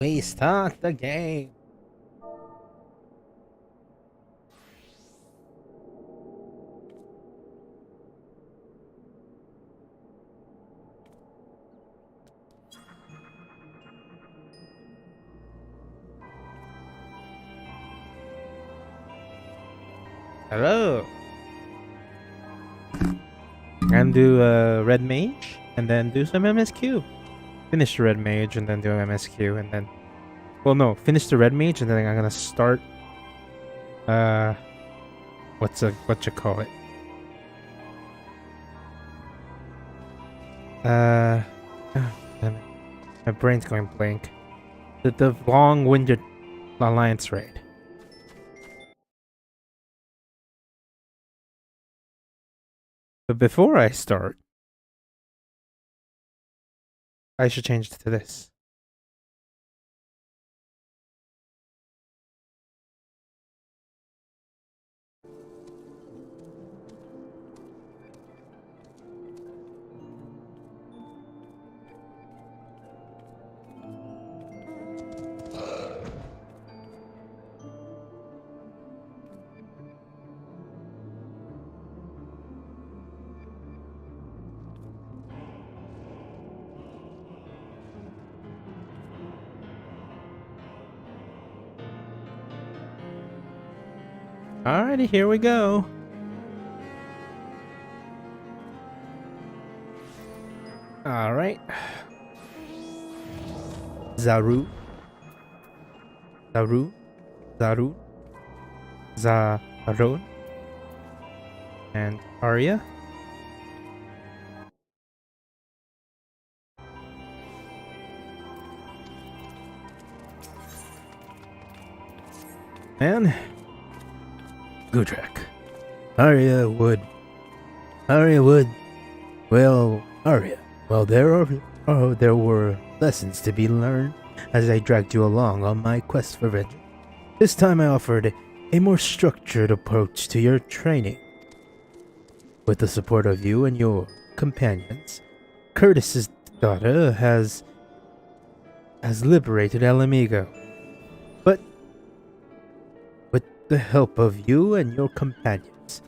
We start the game. Hello. And do red mage, and then do some MSQ. Finish the red mage, and then do MSQ, and then... Well, no. Finish the red mage, and then I'm gonna start... what you call it? Oh, damn it. My brain's going blank. The long-winded alliance raid. But before I start, I should change it to this. Alrighty, here we go. Alright. Zaru. Zaru. Zaru. Zaron. And Arya. And Gudrak. Arya would. Well, Arya. Well, there were lessons to be learned as I dragged you along on my quest for vengeance. This time I offered a more structured approach to your training. With the support of you and your companions, Curtis's daughter has liberated Alamigo. But with the help of you and your companions,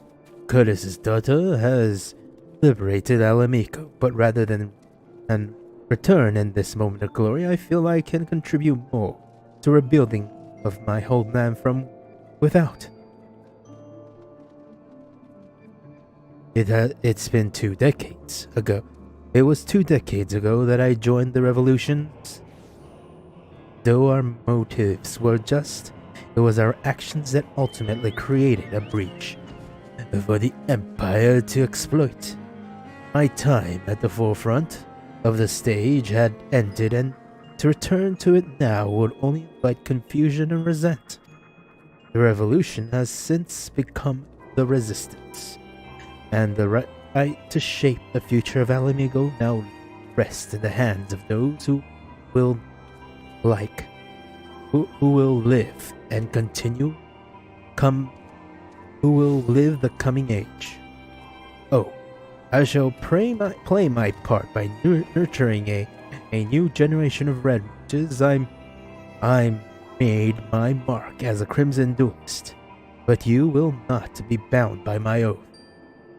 Curtis's daughter has liberated Alamico. But rather than return in this moment of glory, I feel I can contribute more to rebuilding of my homeland from without. It's been 2 decades ago. It was 2 decades ago that I joined the revolutions. Though our motives were just, it was our actions that ultimately created a breach for the Empire to exploit. My time at the forefront of the stage had ended, and to return to it now would only invite confusion and resent. The revolution has since become the resistance, and the right to shape the future of Alamigo now rests in the hands of those who will live and continue who will live the coming age. Oh, I shall play my part by nurturing a new generation of red mages. I'm made my mark as a crimson duelist, but you will not be bound by my oath.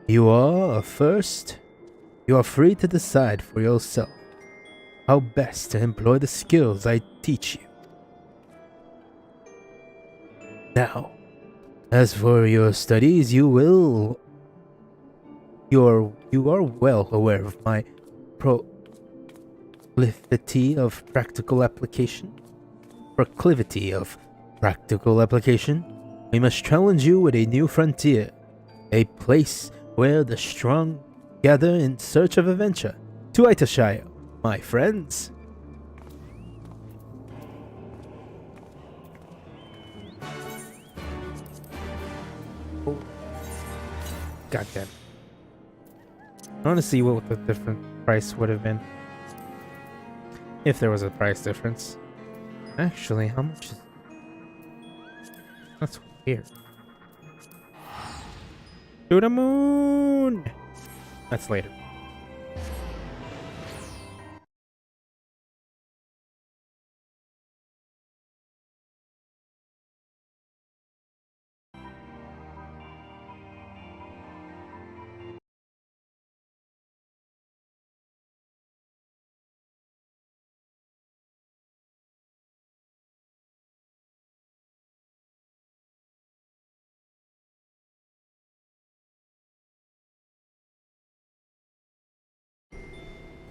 You are free to decide for yourself how best to employ the skills I teach you. Now, as for your studies, you are well aware of my proclivity of practical application. We must challenge you with a new frontier, a place where the strong gather in search of adventure. To Itashire, my friends. Oh. God damn. I want to see what the different price would have been. If there was a price difference. Actually, how much is... That's weird. To the moon! That's later.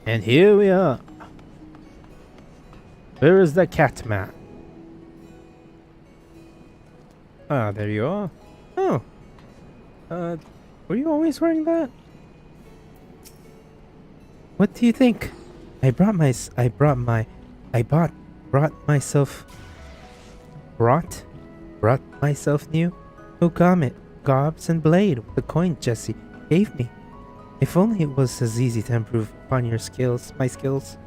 And here we are. Where is the cat man? Ah, there you are. Oh. Were you always wearing that? What do you think? I brought myself new. Oh, garment, garbs, and blade with the coin Jesse gave me. If only it was as easy to improve upon my skills.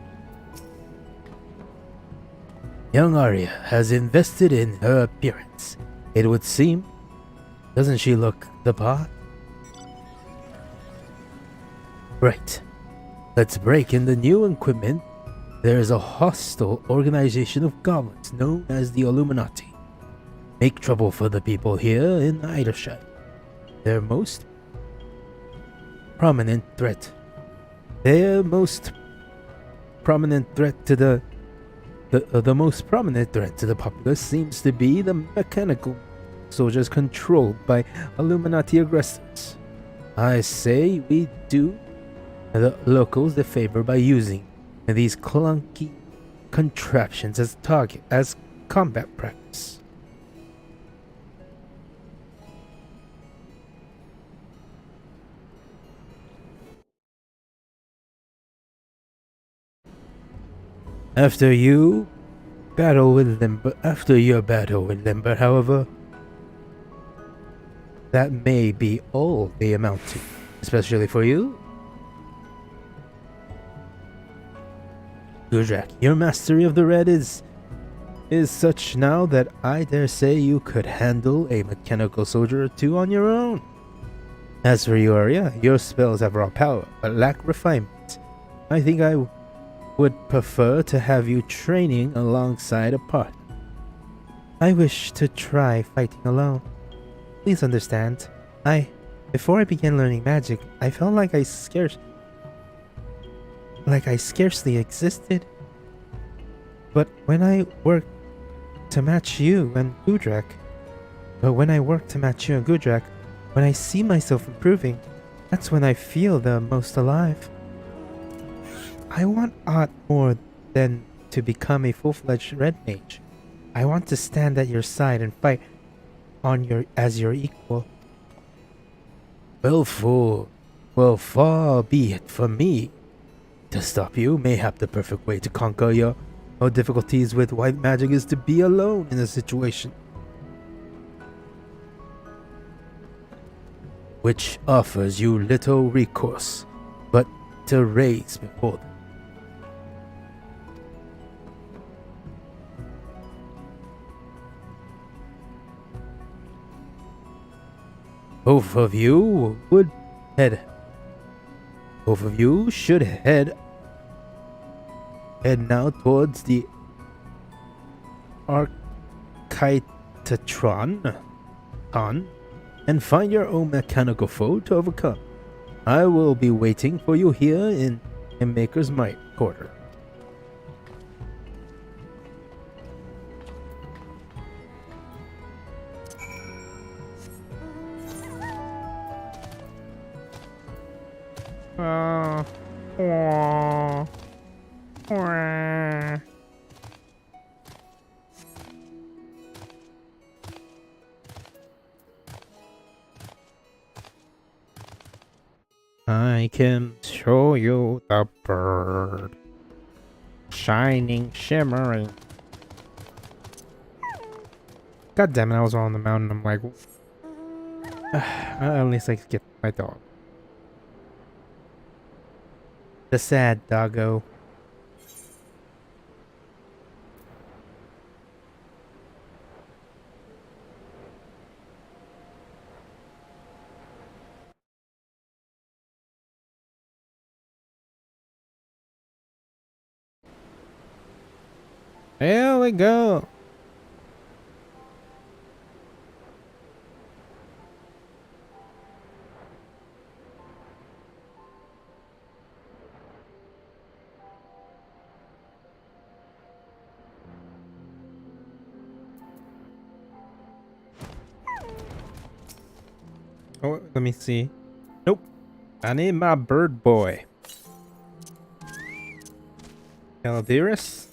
Young Arya has invested in her appearance, it would seem. Doesn't she look the part? Right. Let's break in the new equipment. There is a hostile organization of goblins known as the Illuminati. Make trouble for the people here in Eidershire. Their most prominent threat. The most prominent threat to the populace seems to be the mechanical soldiers controlled by Illuminati aggressors. I say we do the locals a favor by using these clunky contraptions as combat practice. After your battle with Limber, however, that may be all they amount to, especially for you. Gudrak, your mastery of the red is such now that I dare say you could handle a mechanical soldier or two on your own. As for you, Arya, your spells have raw power, but lack refinement. I think I would prefer to have you training alongside a partner. I wish to try fighting alone. Please understand, before I began learning magic, I felt like I scarcely existed. But when I worked to match you and Gudrak, when I see myself improving, that's when I feel the most alive. I want aught more than to become a full-fledged red mage. I want to stand at your side and fight as your equal. Well, far be it from me to stop you. Mayhap the perfect way to conquer your difficulties with white magic is to be alone in a situation which offers you little recourse but to raise before them. Both of you should head now towards the Architatron and find your own mechanical foe to overcome. I will be waiting for you here in Maker's Might Quarter. I can show you the bird. Shining, shimmering. God damn it, I was on the mountain. I'm like, at least I could get my dog. The sad doggo. There we go. Oh, let me see. Nope. I need my bird boy. Calderas?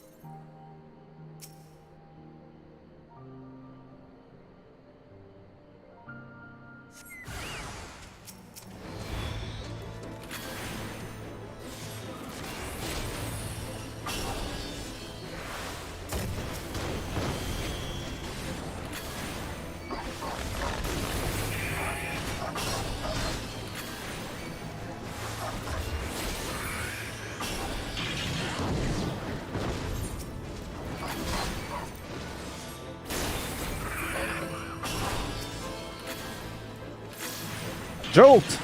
Jolt!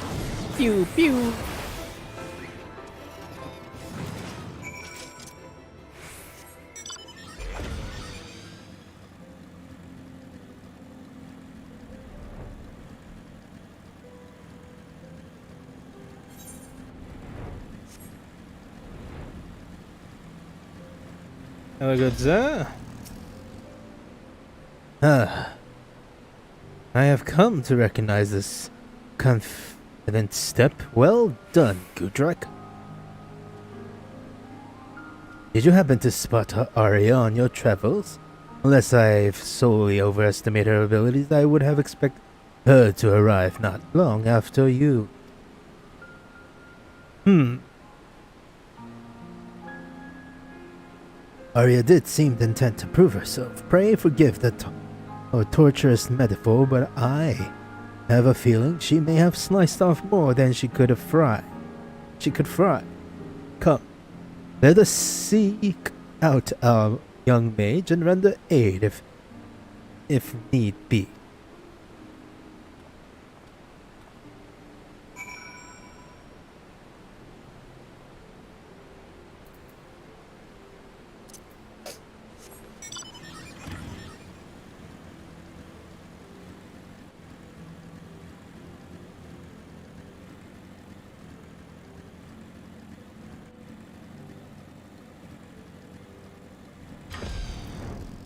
Pew pew! Hello, good sir. Ah, I have come to recognize this confident step. Well done, Gudrak. Did you happen to spot Arya on your travels? Unless I've solely overestimated her abilities, I would have expected her to arrive not long after you. Arya did seem intent to prove herself. Pray forgive the torturous metaphor, but I have a feeling she may have sliced off more than she could fry. Come, let us seek out our young mage and render aid if need be.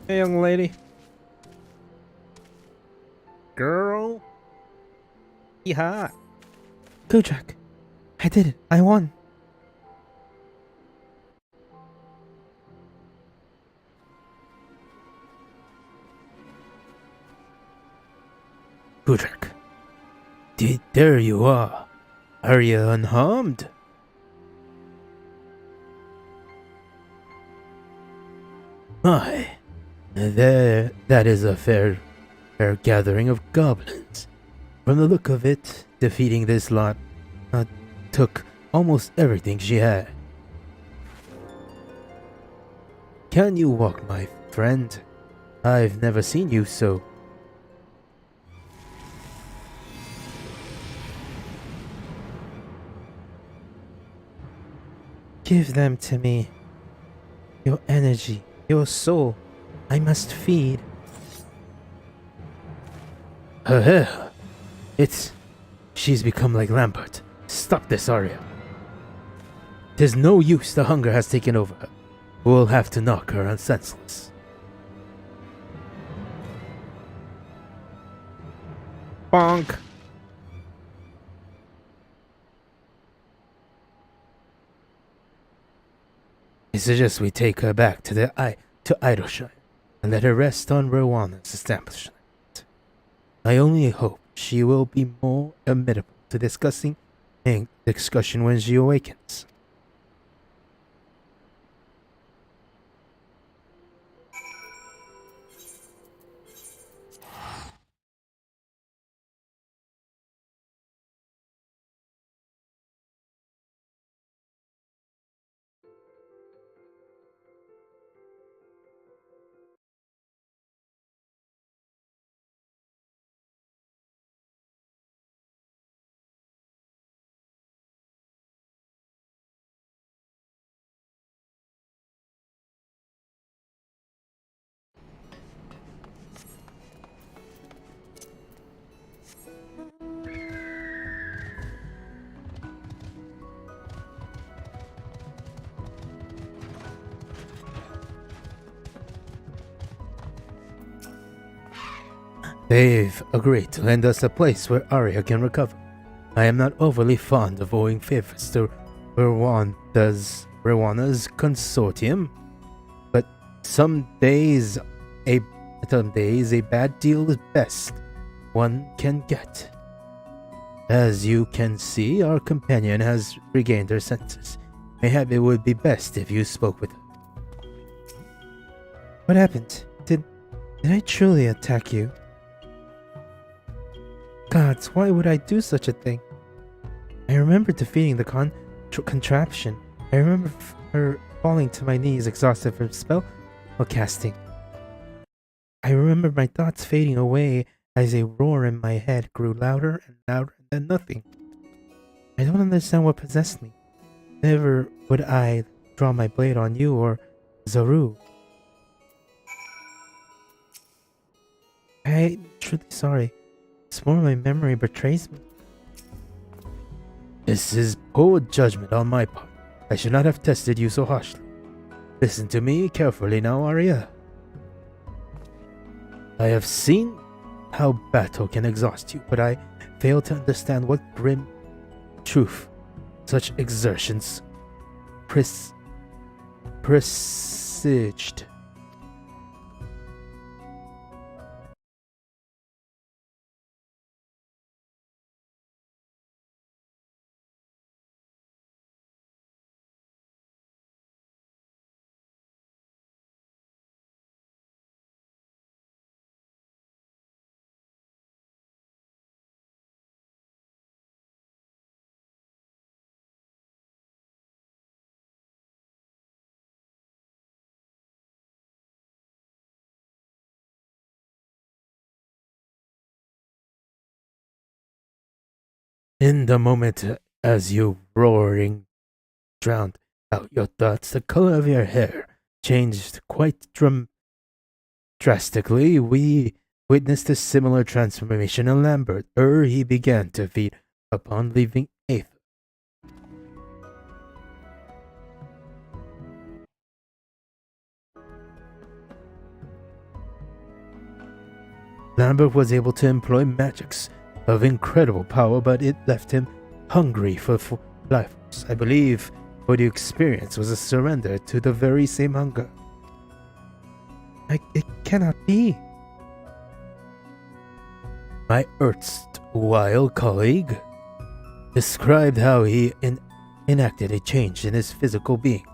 Hey, young lady. Girl. Yeehaw. Gudrak, I did it. I won. Gudrak. There you are. Are you unharmed? Aye. That is a fair gathering of goblins. From the look of it, defeating this lot took almost everything she had. Can you walk, my friend? I've never seen you so. Give them to me. Your energy, your soul. I must feed. Her hair. She's become like Lambert. Stop this, Arya. There's no use, the hunger has taken over her. We'll have to knock her senseless. Bonk. I suggest we take her back to Idleshire and let her rest on Rowan's establishment. I only hope she will be more amenable to discussion when she awakens. They've agreed to lend us a place where Arya can recover. I am not overly fond of owing favors to Rowan's marijuana's consortium, but some days a bad deal is best one can get. As you can see, our companion has regained her senses. Mayhap it would be best if you spoke with her. What happened? Did I truly attack you? Gods, why would I do such a thing? I remember defeating the contraption. I remember her falling to my knees, exhausted from spell casting. I remember my thoughts fading away as a roar in my head grew louder and louder, and then nothing. I don't understand what possessed me. Never would I draw my blade on you or Zaru. I'm truly sorry. It's more my memory betrays me. This is poor judgment on my part. I should not have tested you so harshly. Listen to me carefully now, Arya. I have seen how battle can exhaust you, but I fail to understand what grim truth such exertions presaged. In the moment as you roaring drowned out your thoughts, the color of your hair changed quite drastically. We witnessed a similar transformation in Lambert ere he began to feed upon leaving Aether. Lambert was able to employ magics of incredible power, but it left him hungry for life. I believe what you experienced was a surrender to the very same hunger. It cannot be. My erstwhile colleague described how he enacted a change in his physical being.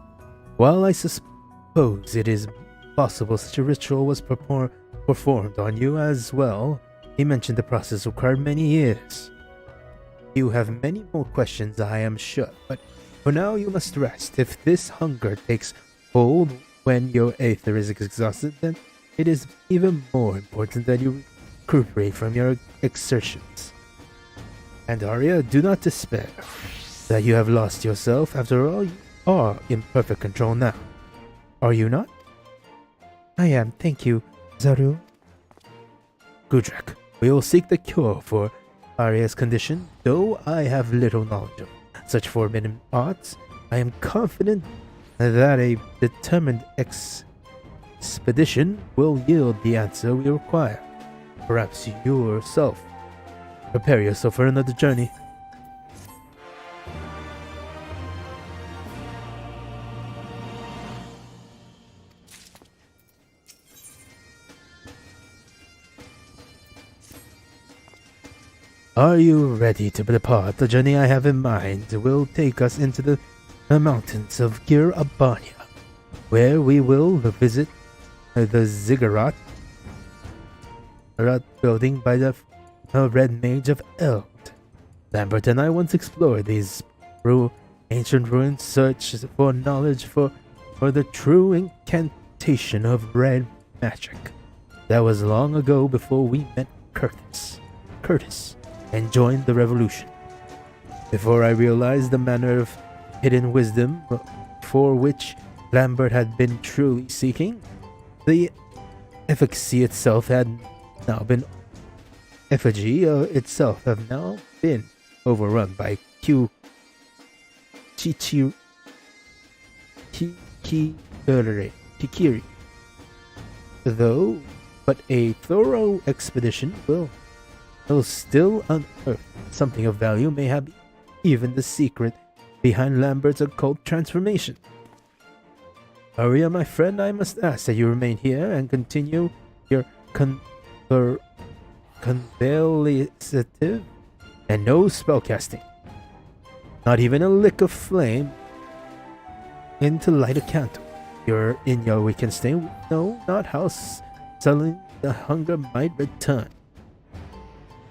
While I suppose it is possible such a ritual was performed on you as well, he mentioned the process required many years. You have many more questions, I am sure, but for now you must rest. If this hunger takes hold when your Aether is exhausted, then it is even more important that you recuperate from your exertions. And Arya, do not despair that you have lost yourself. After all, you are in perfect control now. Are you not? I am, thank you, Zaru. Gudrak, we will seek the cure for Arya's condition. Though I have little knowledge of such forbidden arts, I am confident that a determined expedition will yield the answer we require. Perhaps you yourself prepare yourself for another journey. Are you ready to depart? The journey I have in mind will take us into the mountains of Gir Abania, where we will visit the ziggurat building by the Red Mage of Eld. Lambert and I once explored these ancient ruins, searched for knowledge for the true incantation of red magic. That was long ago, before we met Curtis, and joined the revolution. Before I realized the manner of hidden wisdom for which Lambert had been truly seeking, the effigy itself have now been overrun by Kikiri. Though, but a thorough expedition will still unearth something of value, mayhap even the secret behind Lambert's occult transformation. Arya, my friend, I must ask that you remain here and continue your your convalesctive and no spellcasting. Not even a lick of flame into light a candle. You're in your weekend stay. No, not house. Suddenly the hunger might return.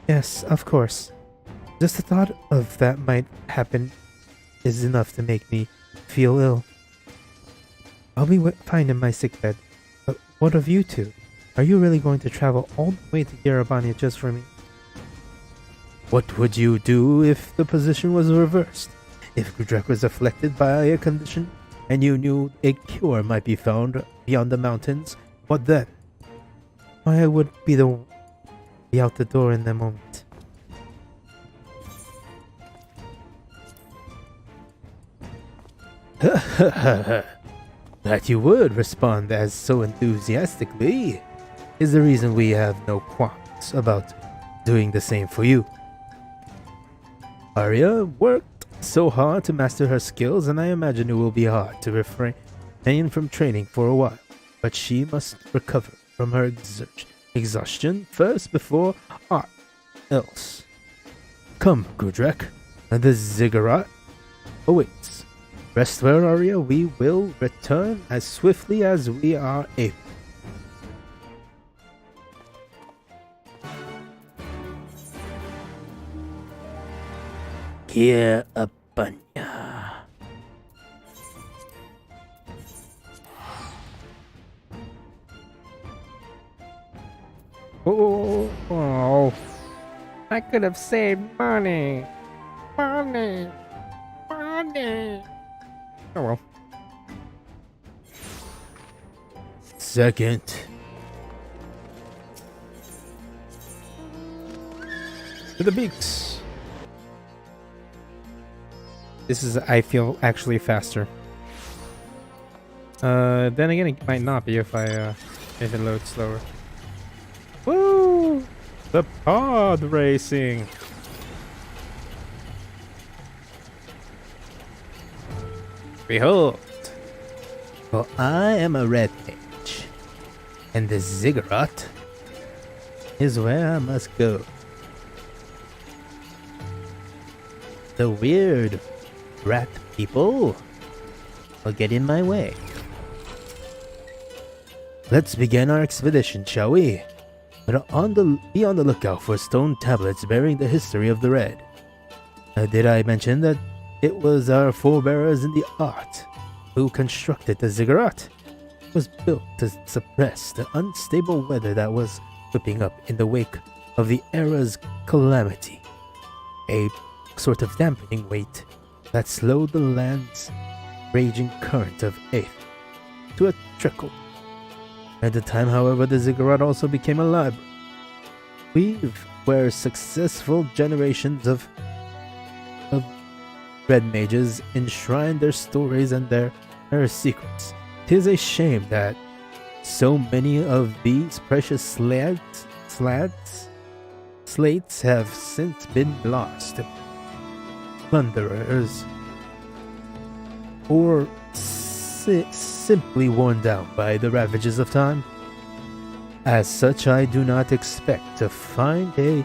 Yes, of course. Just the thought of that might happen is enough to make me feel ill. I'll be fine in my sickbed. But what of you two? Are you really going to travel all the way to Garabania just for me? What would you do if the position was reversed? If Gudrek was afflicted by a condition and you knew a cure might be found beyond the mountains, what then? I would be out the door in that moment. That you would respond as so enthusiastically is the reason we have no qualms about doing the same for you. Arya worked so hard to master her skills, and I imagine it will be hard to refrain from training for a while, but she must recover from her exhaustion first before aught else. Come, Gudrek, the ziggurat awaits. Rest well, Arya. We will return as swiftly as we are able. Kia Abanya. Oh, I could have saved money. Money. Oh well. Second. To the beaks. This is, I feel, actually faster. Then again, it might not be if it loads slower. Woo! The pod racing. Behold. For I am a red mage, and the ziggurat is where I must go. The weird rat people will get in my way. Let's begin our expedition, shall we? But be on the lookout for stone tablets bearing the history of the Red. Did I mention that it was our forebearers in the art who constructed the ziggurat? It was built to suppress the unstable weather that was whipping up in the wake of the era's calamity. A sort of dampening weight that slowed the land's raging current of aether to a trickle. At the time, however, the ziggurat also became a library, where successful generations of red mages enshrined their stories and their secrets. 'Tis a shame that so many of these precious slates have since been lost to plunderers, or simply worn down by the ravages of time. As such, I do not expect to find a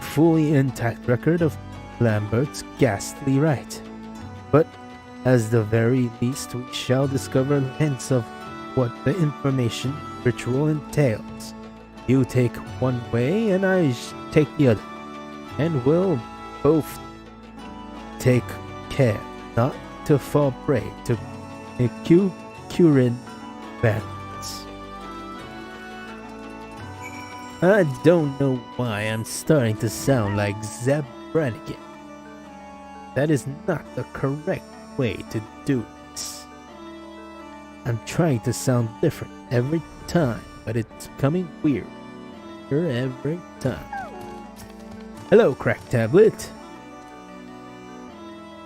fully intact record of Lambert's ghastly rite, but as the very least we shall discover hints of what the information ritual entails. You take one way and I take the other, and we'll both take care not to fall prey to Curin bandits. I don't know why I'm starting to sound like Zeb Brannigan. That is not the correct way to do this. I'm trying to sound different every time, but it's becoming weird every time. Hello, Crack Tablet.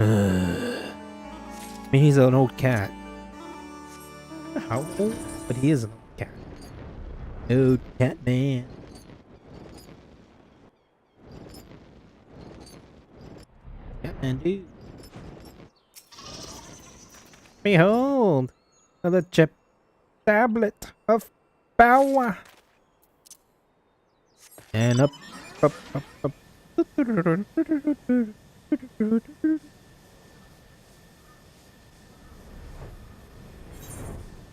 I mean, he's an old cat. How old? But he is an old cat. Old cat man. Catman dude. Behold, the chip tablet of power. And up. Up.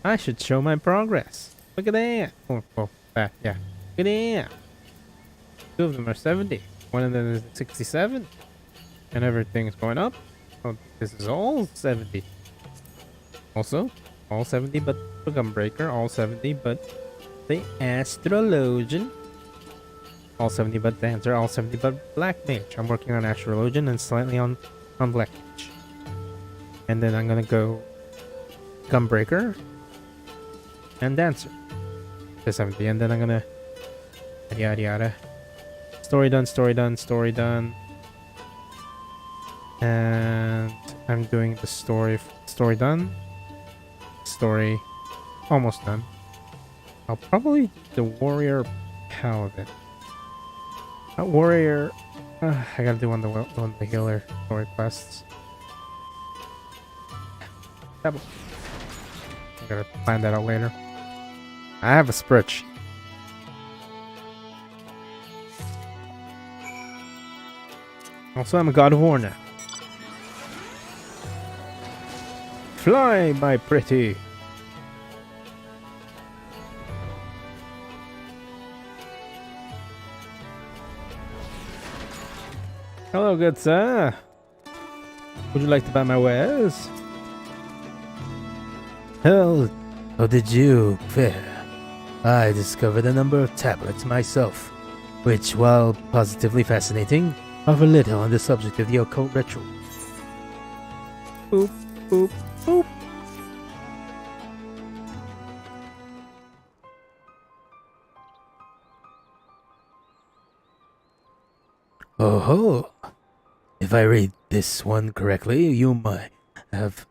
I should show my progress. Look at that. Oh, that, yeah. Look at that. Two of them are 70. One of them is 67. And everything's going up. Oh, this is all 70. Also, all 70 but the Gunbreaker. All 70 but the Astrologian. All 70 but Dancer. All 70 but Black Mage. I'm working on Astrologian and slightly on Black Mage. And then I'm gonna go Gunbreaker and Dancer to 70. And then I'm gonna yada yada. Story done, story done, story done. And I'm doing the story done. Story almost done. I'll probably do the Warrior Paladin. Warrior. I gotta do one of the healer story quests. I gotta find that out later. I have a spreadsheet. Also, I'm a God of War now. Fly, my pretty. Hello, good sir. Would you like to buy my wares? How did you fare? I discovered a number of tablets myself, which, while positively fascinating, offer little on the subject of the occult ritual. Boop, boop, boop. Oh ho! If I read this one correctly, you might have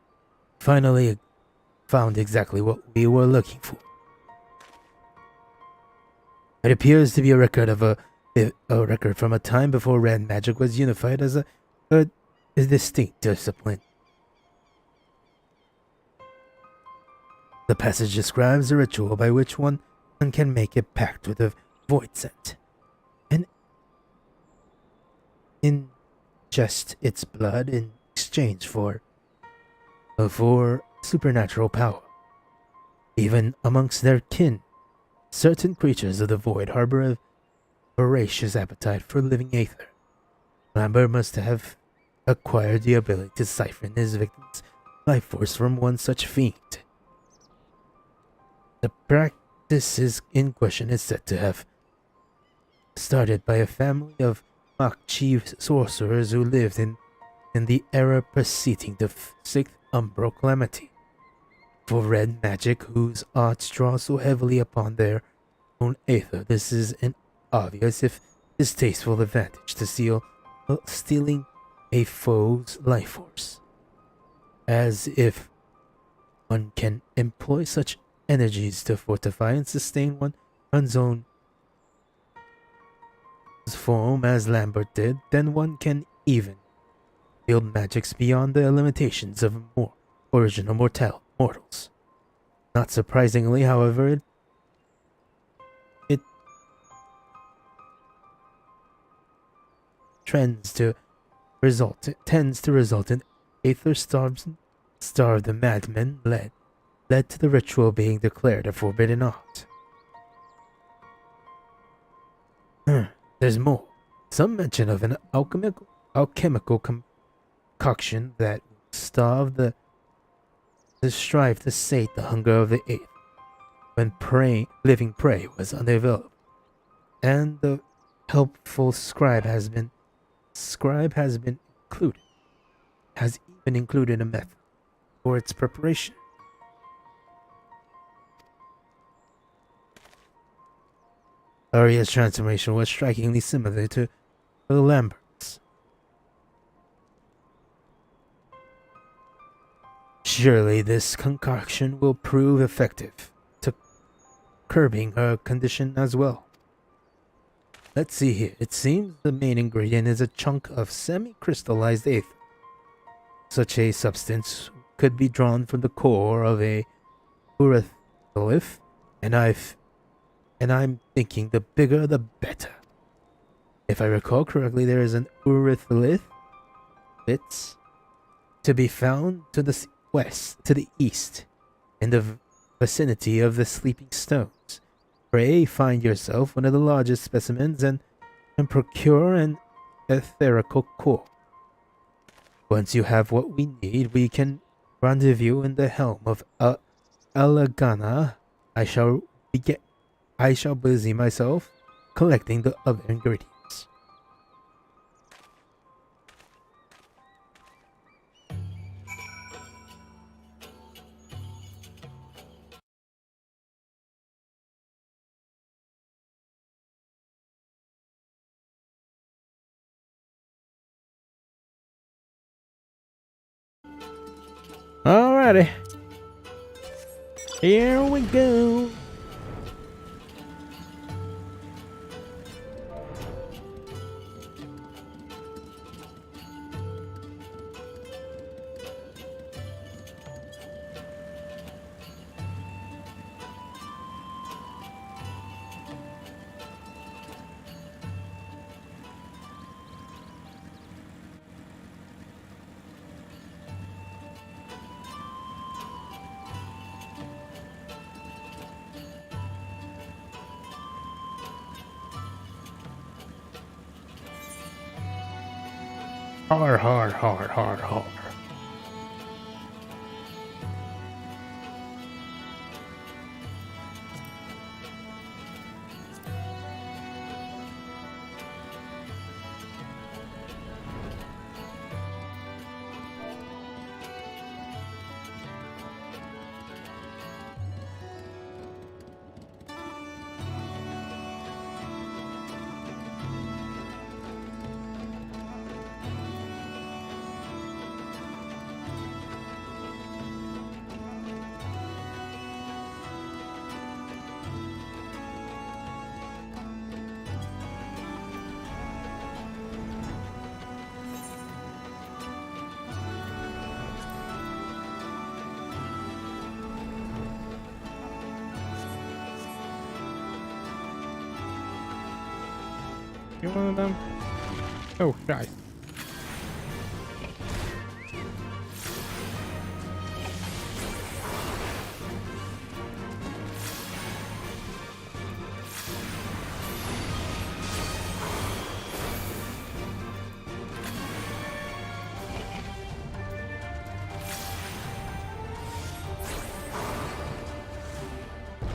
finally found exactly what we were looking for. It appears to be a record of a record from a time before red magic was unified as a distinct discipline. The passage describes a ritual by which one can make a pact with a void scent and ingest its blood in exchange for supernatural power. Even amongst their kin, certain creatures of the void harbor a voracious appetite for living aether. Lambert must have acquired the ability to siphon his victim's life force from one such fiend. The practice in question is said to have started by a family of mock chief sorcerers who lived in the era preceding the sixth Umbral Calamity. For red magic whose arts draw so heavily upon their own aether, this is an obvious if distasteful advantage to stealing a foe's life force. As if one can employ such energies to fortify and sustain one's own form as Lambert did, then one can even wield magics beyond the limitations of more original mortals. Not surprisingly, however, it tends to result in aether-starved madmen led to the ritual being declared a forbidden art. There's more. Some mention of an alchemical concoction that strive to sate the hunger of the aether when living prey was unavailable, and the helpful scribe has even included a method for its preparation. Arya's transformation was strikingly similar to Lambert's. Surely this concoction will prove effective to curbing her condition as well. Let's see here. It seems the main ingredient is a chunk of semi-crystallized aether. Such a substance could be drawn from the core of a urethylith, and I'm thinking the bigger the better. If I recall correctly, there is an urethylith bits to be found to the to the east, in the vicinity of the Sleeping Stones. Pray find yourself one of the largest specimens and procure an etherical core. Once you have what we need, we can rendezvous in the helm of Alagana. I shall busy myself collecting the other ingredients. Alrighty. Here we go. Har. You one of them? Oh, guys.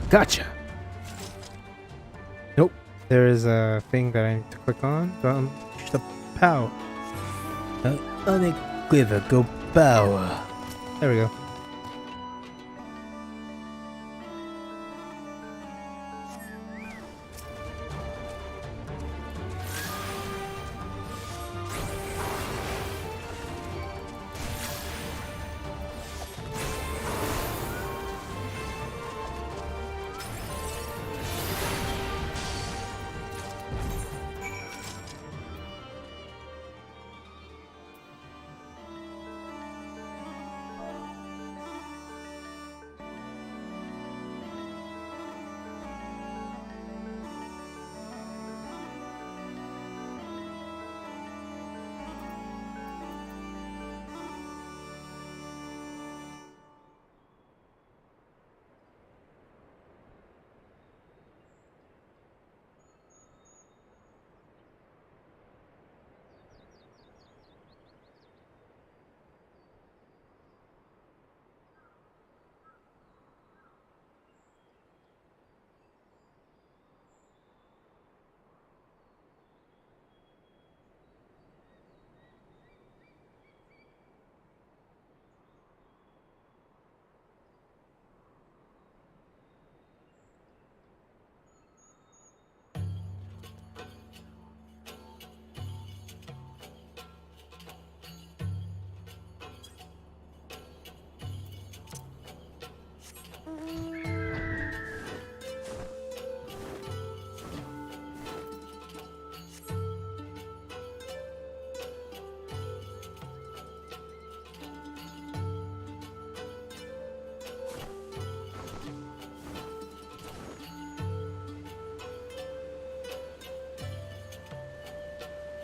Gotcha. Nope. There is a thing that I need to click on to unleash the power. Unequivocal power. There we go.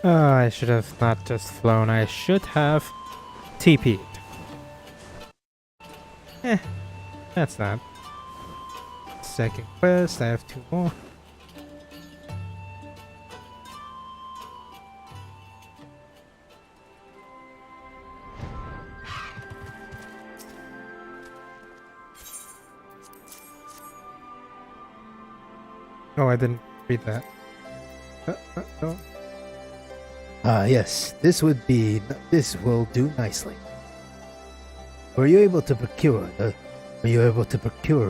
Oh, I should have not just flown. I should have TP'd. That's that. Second quest, I have 2 more. Oh, I didn't read that. No. Ah, yes, this will do nicely. Were you able to procure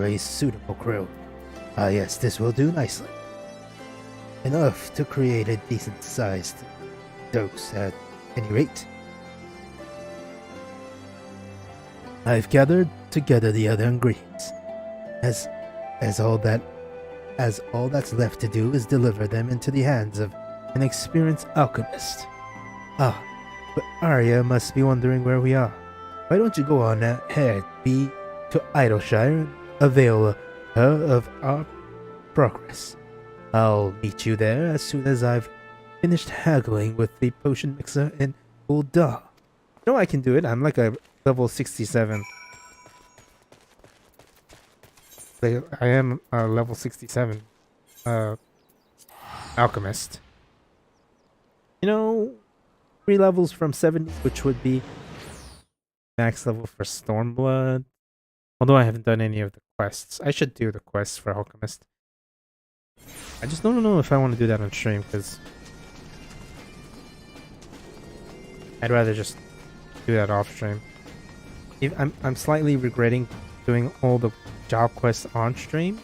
a suitable crew? Ah, yes, this will do nicely. Enough to create a decent-sized dose at any rate. I've gathered together the other ingredients. As all that's left to do is deliver them into the hands of an experienced alchemist. Ah, but Arya must be wondering where we are. Why don't you go on ahead, to Idleshire and avail her of our progress? I'll meet you there as soon as I've finished haggling with the potion mixer in Ul'dah. No, I can do it. I'm like a level 67. I am a level 67 alchemist. You know, 3 levels from 70, which would be max level for Stormblood. Although I haven't done any of the quests. I should do the quests for alchemist. I just don't know if I want to do that on stream, because I'd rather just do that off stream. I'm slightly regretting doing all the job quests on stream.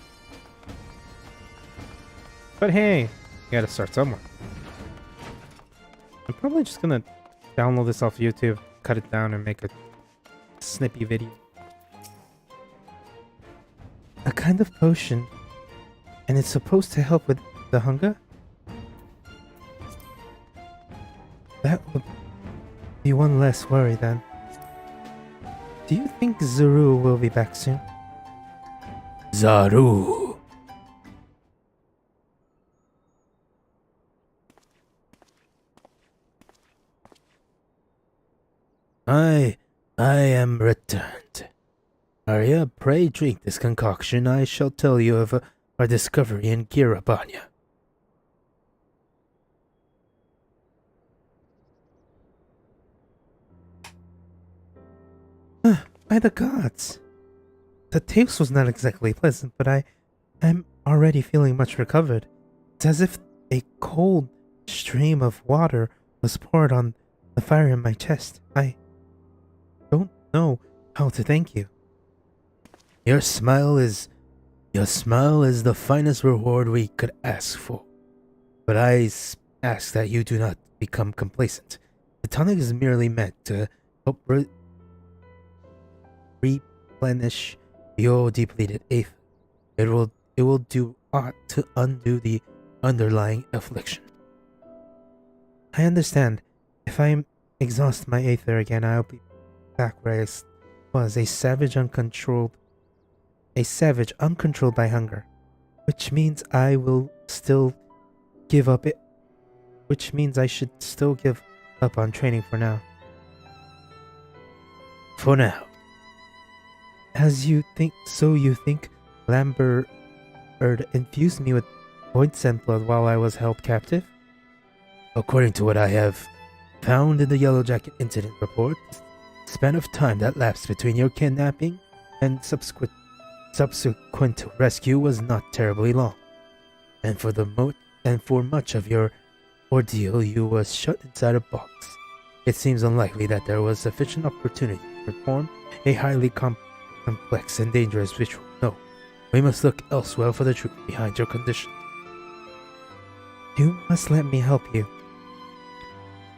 But hey, you gotta start somewhere. I'm probably just gonna download this off YouTube, cut it down, and make a snippy video. A kind of potion, and it's supposed to help with the hunger? That would be one less worry then. Do you think Zaru will be back soon? Zaru. I am returned. Arya, pray drink this concoction. I shall tell you of our discovery in Girabanya. By the gods! The taste was not exactly pleasant, but I'm already feeling much recovered. It's as if a cold stream of water was poured on the fire in my chest. I don't know how to thank you. Your smile is the finest reward we could ask for. But I ask that you do not become complacent. The tonic is merely meant to help replenish your depleted aether. It will do aught to undo the underlying affliction. I understand. If I exhaust my aether again, I'll be back where I was, a savage uncontrolled by hunger. Which means I will still give up it. Which means I should still give up on training for now. For now. You think Lambert infused me with poison blood while I was held captive? According to what I have found in the Yellow Jacket incident report, the span of time that lapsed between your kidnapping and subsequent rescue was not terribly long. And for much of your ordeal, you were shut inside a box. It seems unlikely that there was sufficient opportunity to perform a highly complex and dangerous ritual. No, we must look elsewhere for the truth behind your condition. You must let me help you.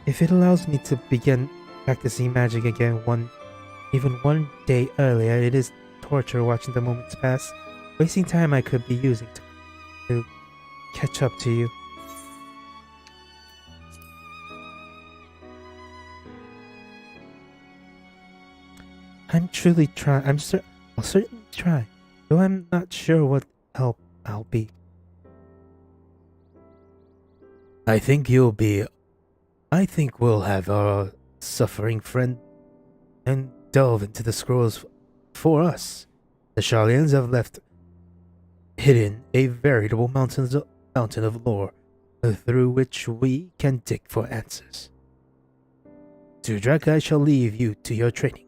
If it allows me to begin practicing magic again even one day earlier, it is torture watching the moments pass, wasting time I could be using to catch up to you. I'm truly trying. I'll certainly try, though I'm not sure what help I'll be. I think you'll be I think we'll have our suffering friend and delve into the scrolls for us. The Sharlians have left hidden a veritable mountain of lore through which we can dig for answers. Zudrak, I shall leave you to your training.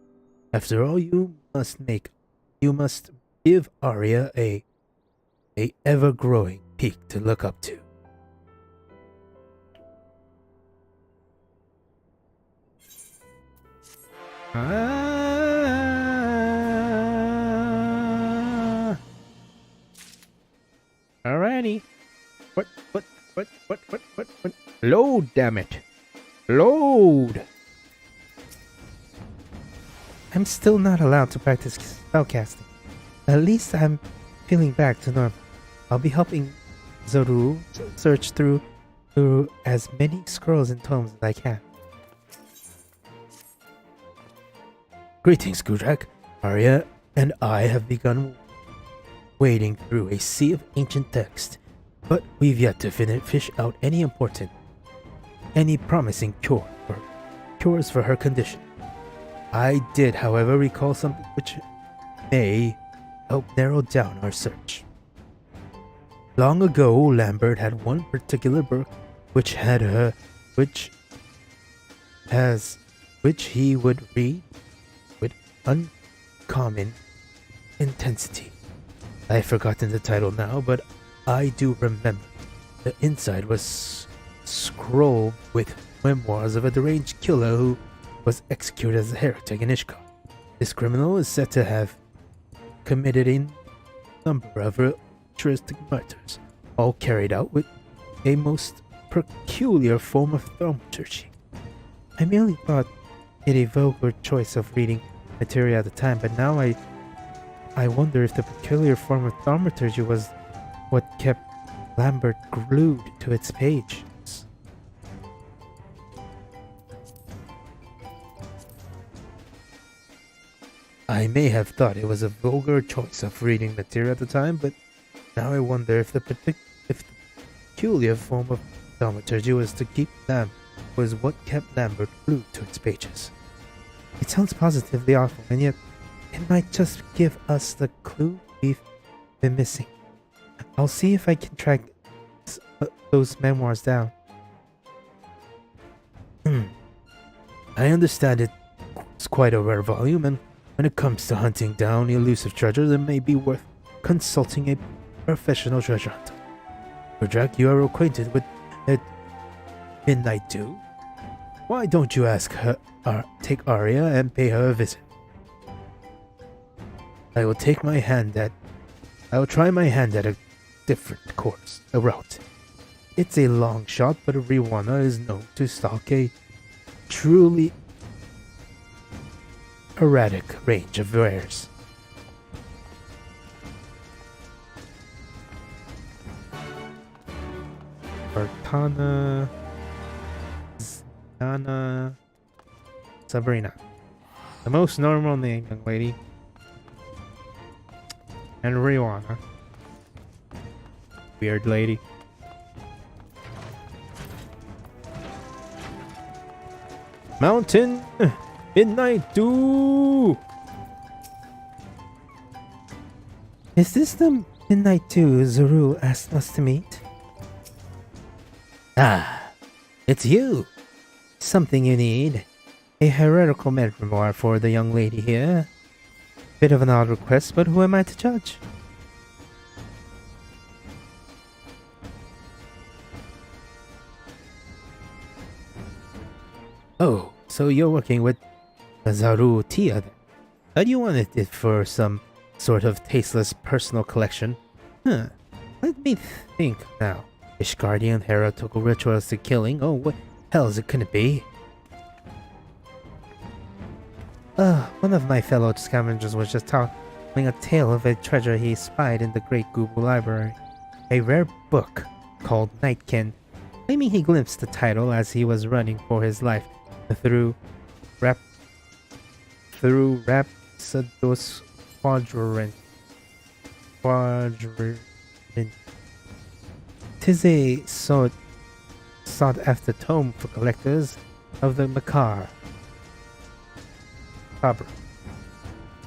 After all, you must give Arya a ever-growing peak to look up to. Alrighty. What? Load, damn it. Load! I'm still not allowed to practice spellcasting. At least I'm feeling back to normal. I'll be helping Zoru search through as many scrolls and tomes as I can. Greetings, Gudrak. Arya and I have begun wading through a sea of ancient text, but we've yet to fish out any promising cures for her condition. I did, however, recall something which may help narrow down our search. Long ago, Lambert had one particular book which he would read with uncommon intensity. I've forgotten the title now, but I do remember. The inside was scrolled with memoirs of a deranged killer who was executed as a heretic in Ishkar. This criminal is said to have committed a number of altruistic murders, all carried out with a most peculiar form of thaumaturgy. I merely thought it a vulgar choice of reading material at the time, but now I wonder if the peculiar form of thaumaturgy was what kept Lambert glued to its page. I may have thought it was a vulgar choice of reading material at the time, but now I wonder if the peculiar form of thaumaturgy was what kept Lambert glued to its pages. It sounds positively awful, and yet it might just give us the clue we've been missing. I'll see if I can track those memoirs down. I understand it's quite a rare volume, and when it comes to hunting down elusive treasures, it may be worth consulting a professional treasure hunter. Jack, you are acquainted with Midnight Dew? Why don't you take Arya and pay her a visit? I will try my hand at a different route. It's a long shot, but Riwana is known to stock a truly erratic range of wares. Bertana, Anna, Sabrina. The most normal name, young lady. And Riwana. Weird lady. Mountain Midnight Dew. Is this the Midnight Dew Zoru asked us to meet? Ah, it's you. Something you need. A heretical memoir for the young lady here. Bit of an odd request, but who am I to judge? Oh, so you're working with Zaru Tia then? Thought you wanted it for some sort of tasteless personal collection. Huh. Let me think now. Ishgardian heretical ritualistic killing? Oh, what hell is it gonna be? One of my fellow scavengers was just telling a tale of a treasure he spied in the Great Gubu Library. A rare book called Nightkin, claiming he glimpsed the title as he was running for his life through Rhapsodus Quadrant. Tis a sought-after tome for collectors of the macabre.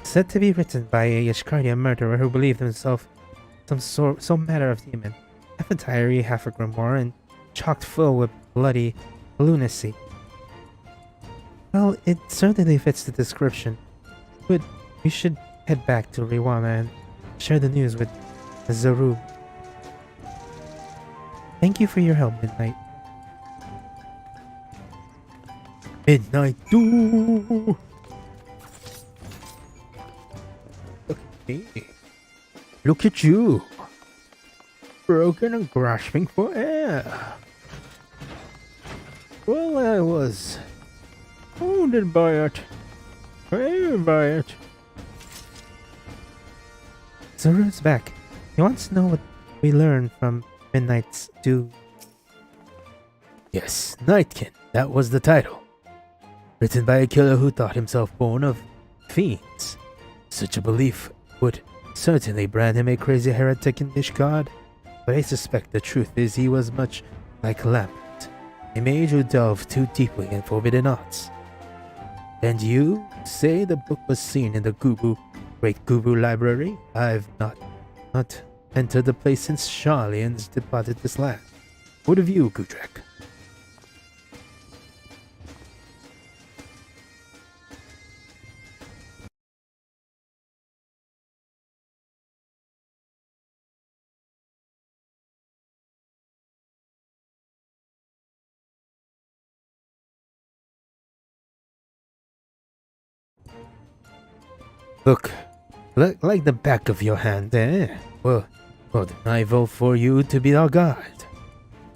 Said to be written by a Yashkardian murderer who believed himself some matter of demon, half a diary, half a grimoire, and chocked full with bloody lunacy. Well, it certainly fits the description, but we should head back to Riwana and share the news with Zaru. Thank you for your help, Midnight. Midnight Doo! Look at me. Look at you. Broken and grasping for air. Well, I was wounded by it. Pained by it. Zaru's back. He wants to know what we learned from Midnight's Dew. Yes, Nightkin. That was the title. Written by a killer who thought himself born of fiends. Such a belief would certainly brand him a crazy heretic and dish god, but I suspect the truth is he was much like Lambert, a mage who delved too deeply in forbidden arts. And you say the book was seen in the Great Gubu Library? I've not entered the place since Charlians departed this land. What of you, Gudrek? Look, like the back of your hand, eh? Well, then I vote for you to be our guard.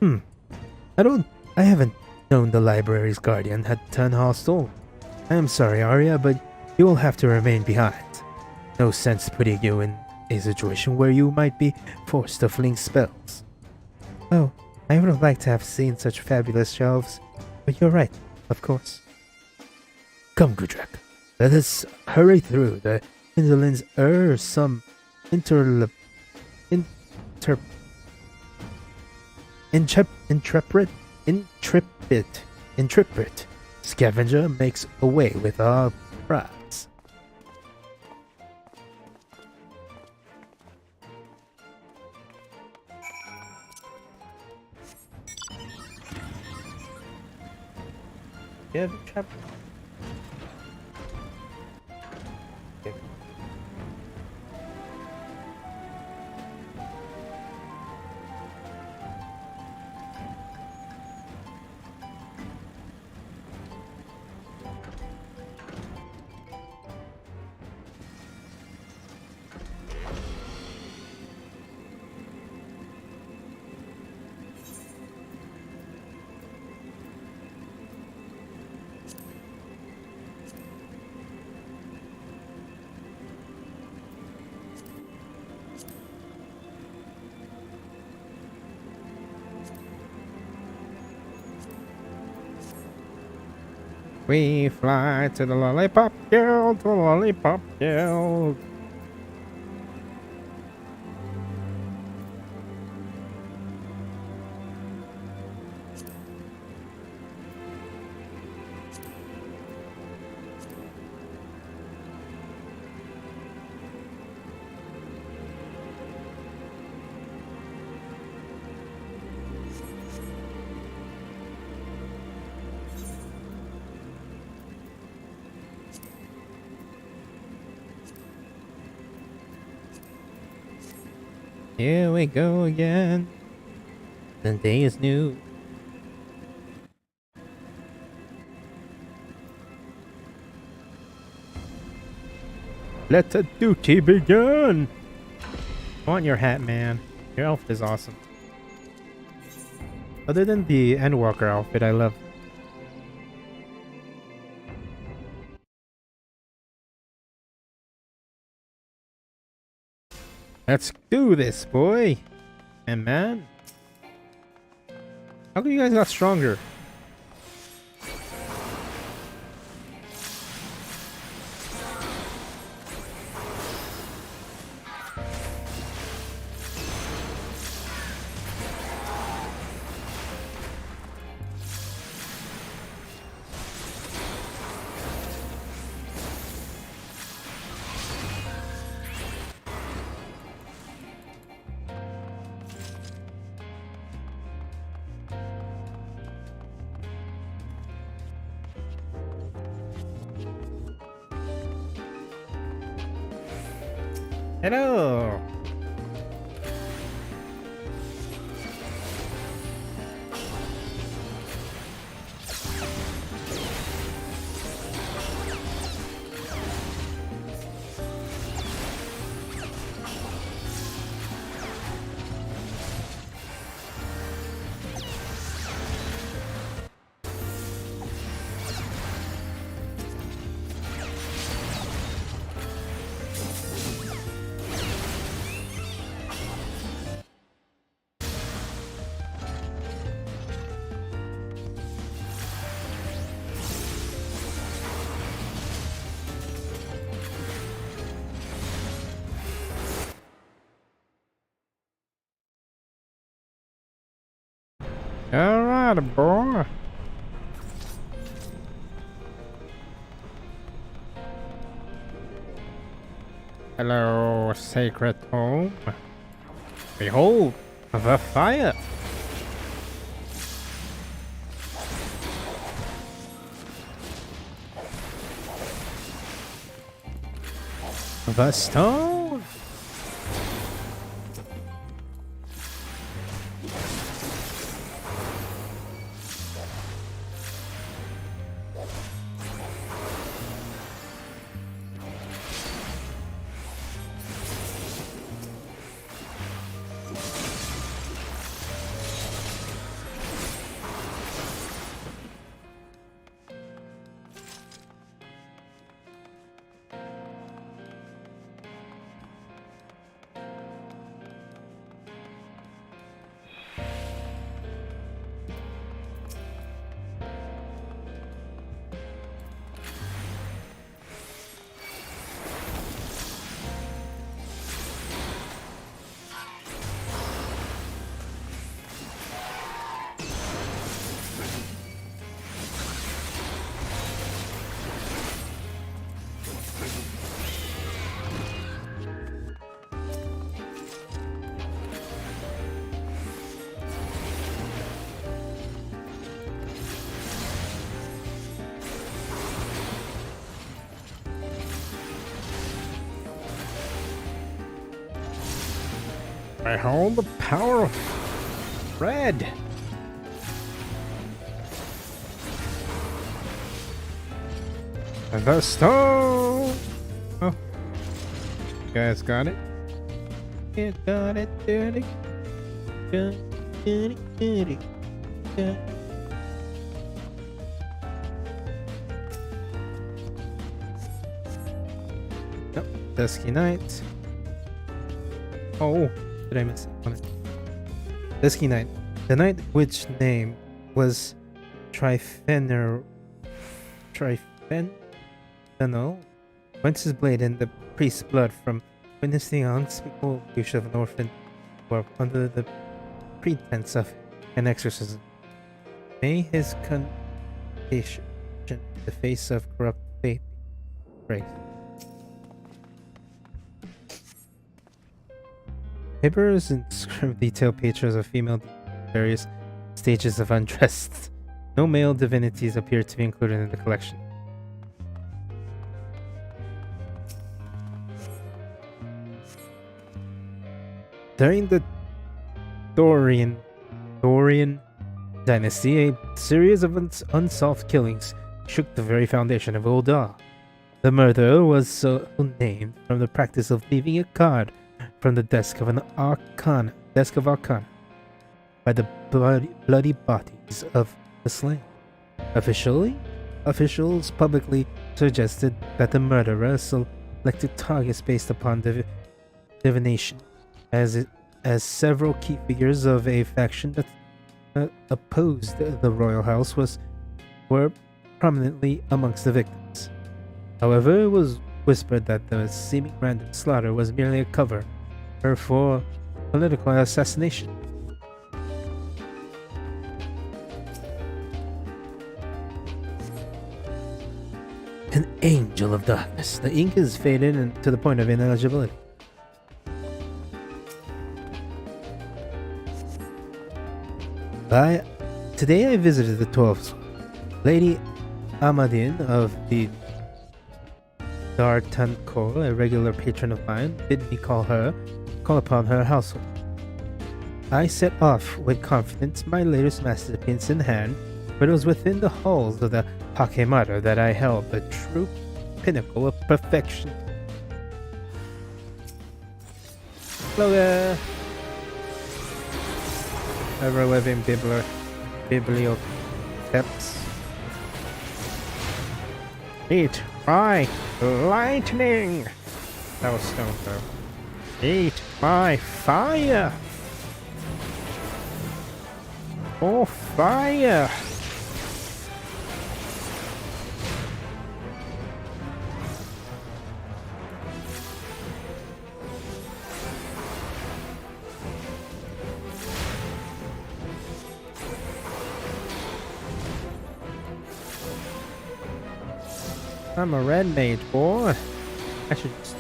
I haven't known the library's guardian had turned hostile. I am sorry, Arya, but you will have to remain behind. No sense putting you in a situation where you might be forced to fling spells. Oh, I would have liked to have seen such fabulous shelves, but you're right, of course. Come, Gudrek. Let us hurry through. The Indolins some intrepid scavenger makes away with our prize. Yeah, the trap. We fly to the lollipop guild, to the lollipop guild. Here we go again. The day is new. Let the duty begin. I want your hat, man. Your outfit is awesome. Other than the Endwalker outfit, I love. Let's do this, boy. And man. How come you guys got stronger? Hello. All right, boy. Hello, sacred home. Behold, the fire. The stone. Behold the power of red. And the stone. Oh, you guys got it? You got it, dirty. Got it, dirty. Yep, Dusky Night. Oh, did I miss it? Dusky Night. The night which name was Trifenor. Whence his blade and the priest's blood from witnessing unspeakable abuse of an orphan were under the pretense of an exorcism. May his condition in the face of corrupt faith be praised. Papers inscribe detailed pictures of female various stages of undress. No male divinities appear to be included in the collection. During the Dorian dynasty, a series of unsolved killings shook the very foundation of Uldar. The murderer was so named from the practice of leaving a card from the desk of arcana by the bloody bodies of the slain. Officials publicly suggested that the murderer selected targets based upon divination, as several key figures of a faction that opposed the royal house were prominently amongst the victims. However, it was whispered that the seeming random slaughter was merely a cover for political assassination. An angel of darkness. The ink is faded and to the point of ineligibility. Today I visited the 12th Lady Amadine of the D'Artancourt, a regular patron of mine, bid me call upon her household. I set off with confidence, my latest masterpiece in hand, but it was within the halls of the Hakemata that I held the true pinnacle of perfection. Hello there, ever-living bibliotheques. Eat my lightning! That was stone though. Eat my fire! Oh, fire! I'm a red mage, boy. I should just...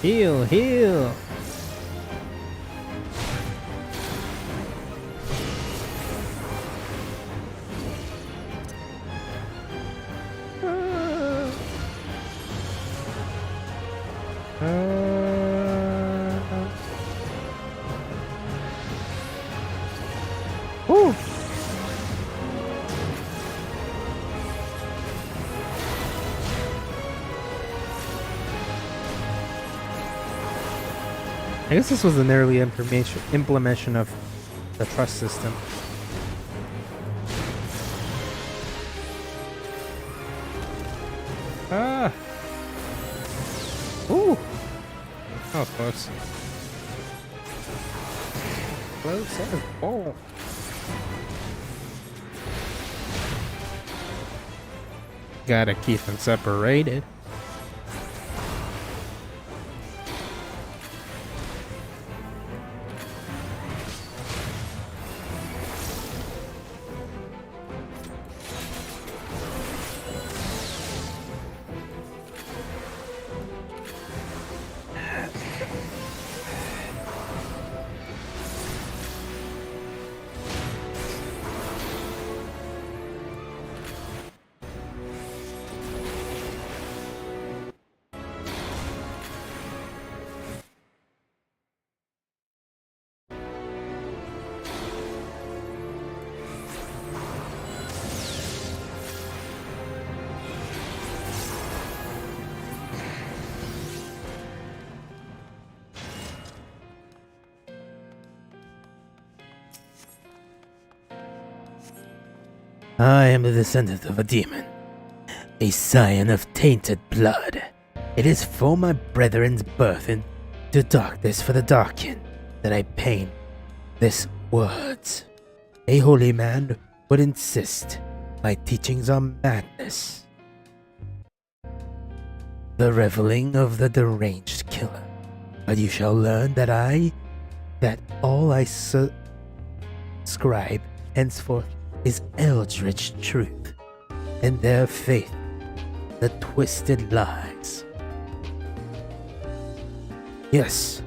Heal, heal! Woo! I guess this was an early implementation of the trust system. Ah! Ooh! That was close. Close as ball. Gotta keep them separated. I am the descendant of a demon, a scion of tainted blood. It is for my brethren's birth into darkness for the darkened that I paint these words. A holy man would insist my teachings are madness. The reveling of the deranged killer. But you shall learn that all I scribe henceforth is eldritch truth, and their faith, the twisted lies. Yes,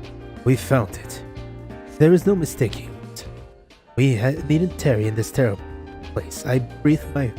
we found it. There is no mistaking it. We needn't tarry in this terrible place. I breathe my...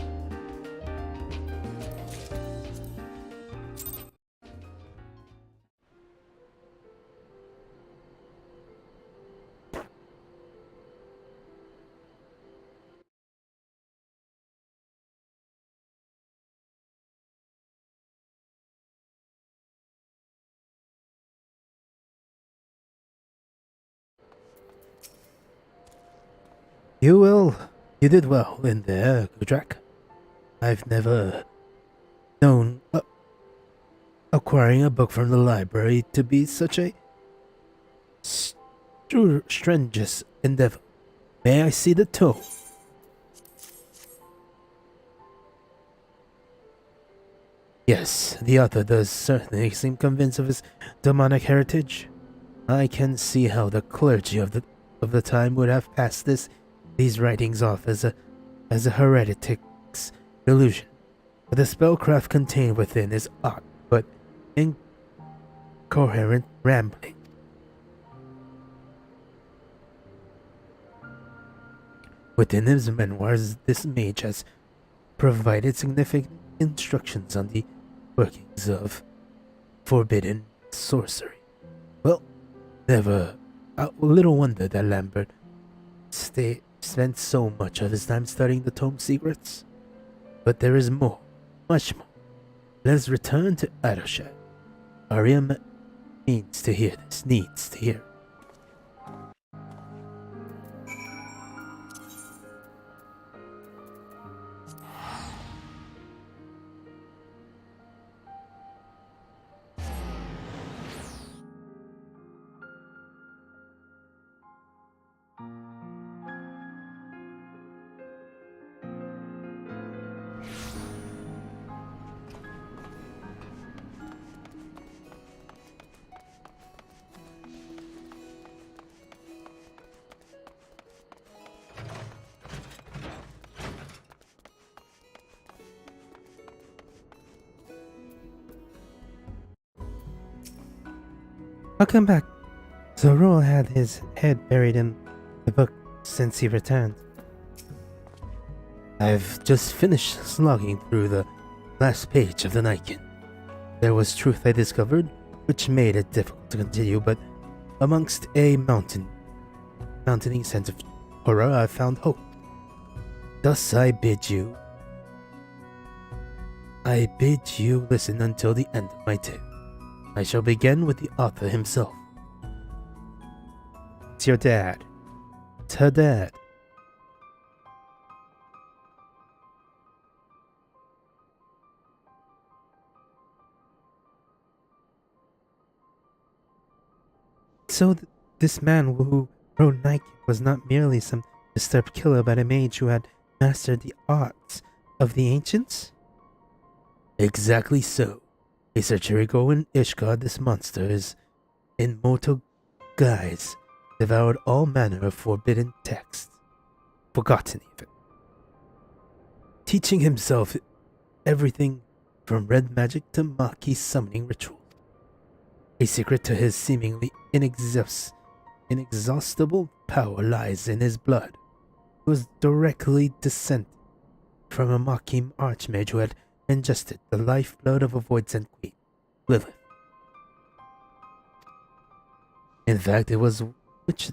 You did well in there, Gudrak. I've never known acquiring a book from the library to be such a strenuous endeavor. May I see the tome? Yes, the author does certainly seem convinced of his demonic heritage. I can see how the clergy of the time would have passed these writings off as a heretic's delusion. But the spellcraft contained within is odd, but incoherent rambling. Within his memoirs, this mage has provided significant instructions on the workings of forbidden sorcery. Well, little wonder that Lambert spent so much of his time studying the tome's secrets. But there is more, much more. Let's return to Adosha. Arya needs to hear this, needs to hear it. Welcome back. Zorul had his head buried in the book since he returned. I've just finished slogging through the last page of the Nightkin. There was truth I discovered, which made it difficult to continue, but amongst a mountaining sense of horror, I found hope. Thus I bid you listen until the end of my tale. I shall begin with the author himself. It's your dad. It's her dad. So this man who wrote Nike was not merely some disturbed killer, but a mage who had mastered the arts of the ancients? Exactly so. A Satirical in Ishgard, this monster is, in mortal guise, devoured all manner of forbidden texts, forgotten even, teaching himself everything from red magic to Maki summoning rituals. A secret to his seemingly inexhaustible power lies in his blood. It was directly descended from a Maki archmage who had ingested the lifeblood of a void-sent queen, Lilith. In fact, it was with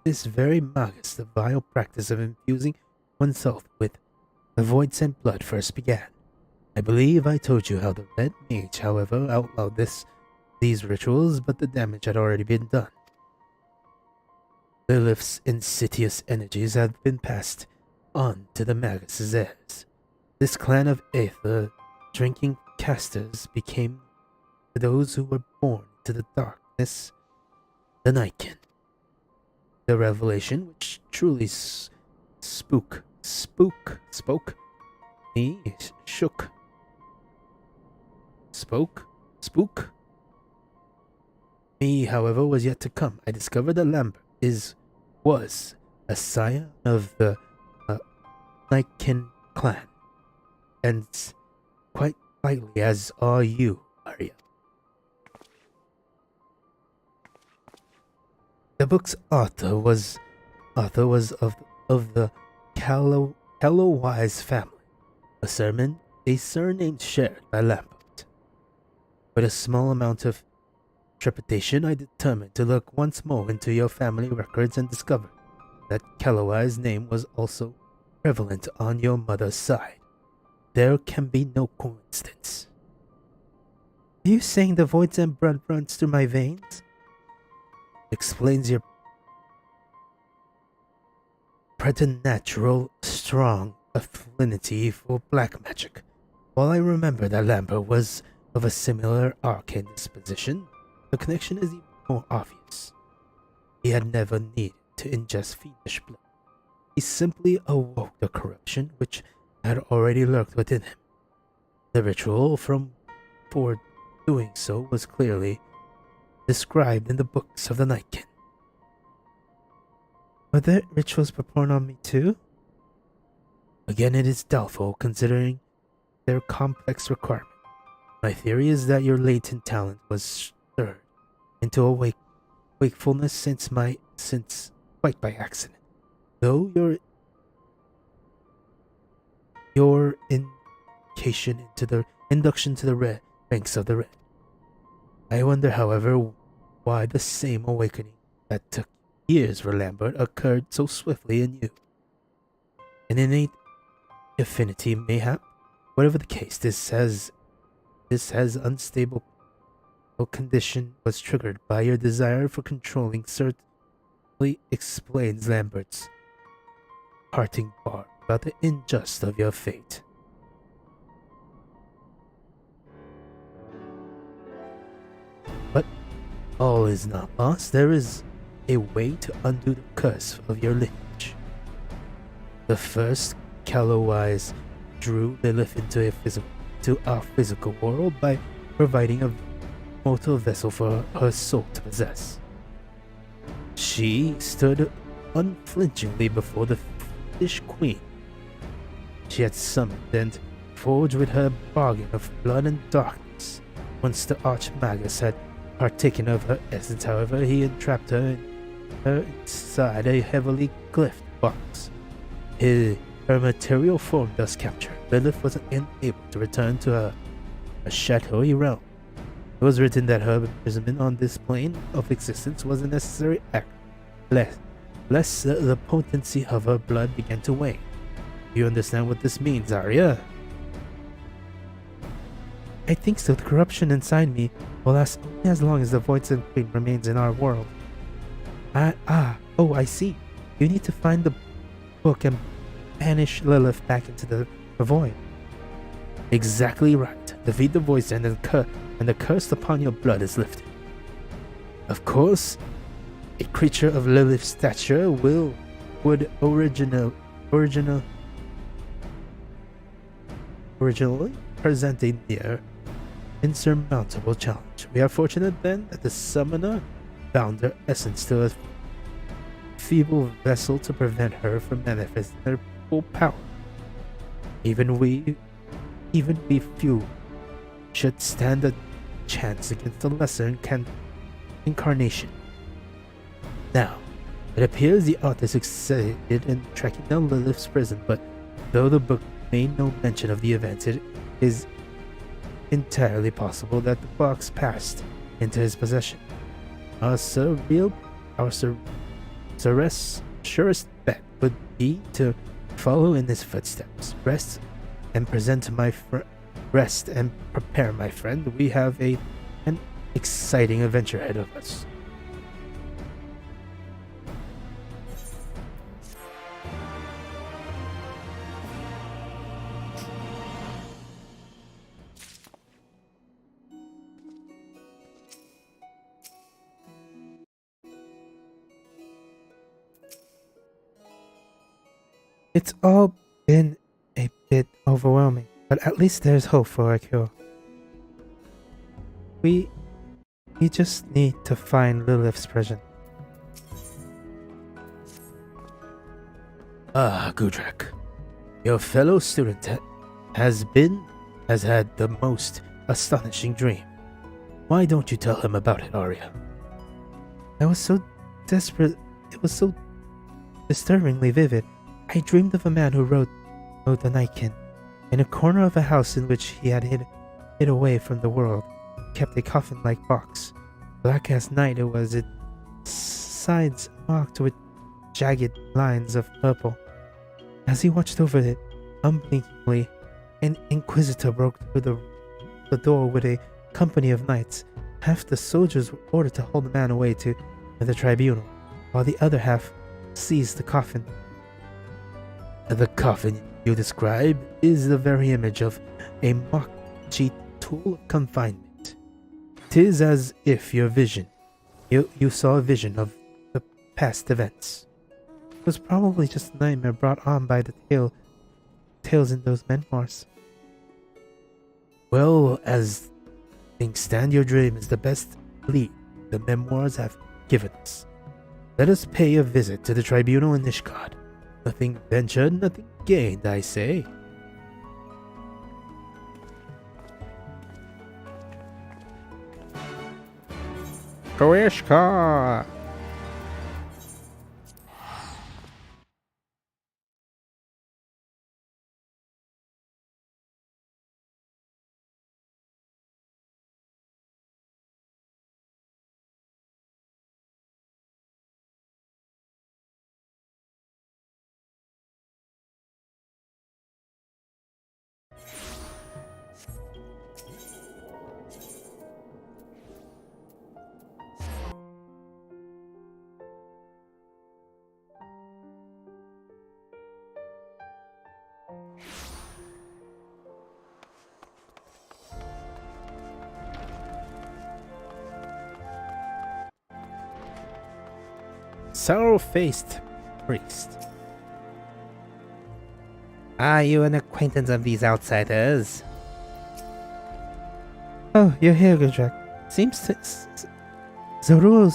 this very magus the vile practice of infusing oneself with the void-sent blood first began. I believe I told you how the Red Mage, however, outlawed these rituals, but the damage had already been done. Lilith's insidious energies had been passed on to the magus' heirs. This clan of Aether drinking casters became those who were born to the darkness, the Nightkin. The revelation which truly spoke me, however, was yet to come. I discovered that Lambert was a scion of the Nightkin clan, and quite likely as are you, Arya. The book's author was of the Callowise family, a surname shared by Lambert. With a small amount of trepidation, I determined to look once more into your family records and discovered that Callowise's name was also prevalent on your mother's side. There can be no coincidence. Are you saying the void-sent blood runs through my veins? Explains your preternatural strong affinity for black magic. While I remember that Lambert was of a similar arcane disposition, the connection is even more obvious. He had never needed to ingest fiendish blood. He simply awoke the corruption which had already lurked within him. The ritual for doing so was clearly described in the books of the Nightkin. Were there rituals performed on me too? Again, it is doubtful considering their complex requirement. My theory is that your latent talent was stirred into wakefulness since quite by accident. Though your induction to the ranks of the red. I wonder, however, why the same awakening that took years for Lambert occurred so swiftly in you. An innate affinity, mayhap. Whatever the case, this has unstable condition was triggered by your desire for controlling certainly explains Lambert's parting bar about the injustice of your fate. But all is not lost. There is a way to undo the curse of your lineage. The first Callowise drew Lilith into our physical world by providing a mortal vessel for her soul to possess. She stood unflinchingly before the fish queen she had summoned and forged with her bargain of blood and darkness. Once the Archmagus had partaken of her essence, however, he entrapped her inside a heavily glyphed box. Her material form thus captured, Lilith was unable to return to her shadowy realm. It was written that her imprisonment on this plane of existence was a necessary act, lest the potency of her blood began to wane. Do you understand what this means, Arya? I think so. The corruption inside me will last only as long as the Void Queen remains in our world. I see. You need to find the book and banish Lilith back into the void. Exactly right. Defeat the voice and the curse upon your blood is lifted. Of course, a creature of Lilith's stature would originally present a near insurmountable challenge. We are fortunate then that the summoner bound her essence to a feeble vessel to prevent her from manifesting her full power. Even we few should stand a chance against the lesser incarnation. Now, it appears the author succeeded in tracking down Lilith's prison, but though the book made no mention of the events, it is entirely possible that the box passed into his possession. Our surest bet would be to follow in his footsteps. Rest and prepare, my friend. We have an exciting adventure ahead of us. It's all been a bit overwhelming, but at least there's hope for a cure. We just need to find Lilith's prison. Ah, Gudrak. Your fellow student has had the most astonishing dream. Why don't you tell him about it, Arya? I was so desperate. It was so disturbingly vivid. I dreamed of a man who wrote the Nightkin in a corner of a house in which he had hid away from the world, kept a coffin-like box. Black as night it was, its sides marked with jagged lines of purple. As he watched over it, unblinkingly, an inquisitor broke through the door with a company of knights. Half the soldiers were ordered to hold the man away to the tribunal, while the other half seized the coffin. The coffin you describe is the very image of a mock-cheat tool of confinement. 'Tis as if you saw a vision of the past events. It was probably just a nightmare brought on by the tales in those memoirs. Well, as things stand, your dream is the best lead the memoirs have given us. Let us pay a visit to the tribunal in Nishgard. Nothing ventured, nothing gained, I say. Koishka! Sour-faced priest. Are you an acquaintance of these outsiders? Oh, you're here, Gudrak. Zorul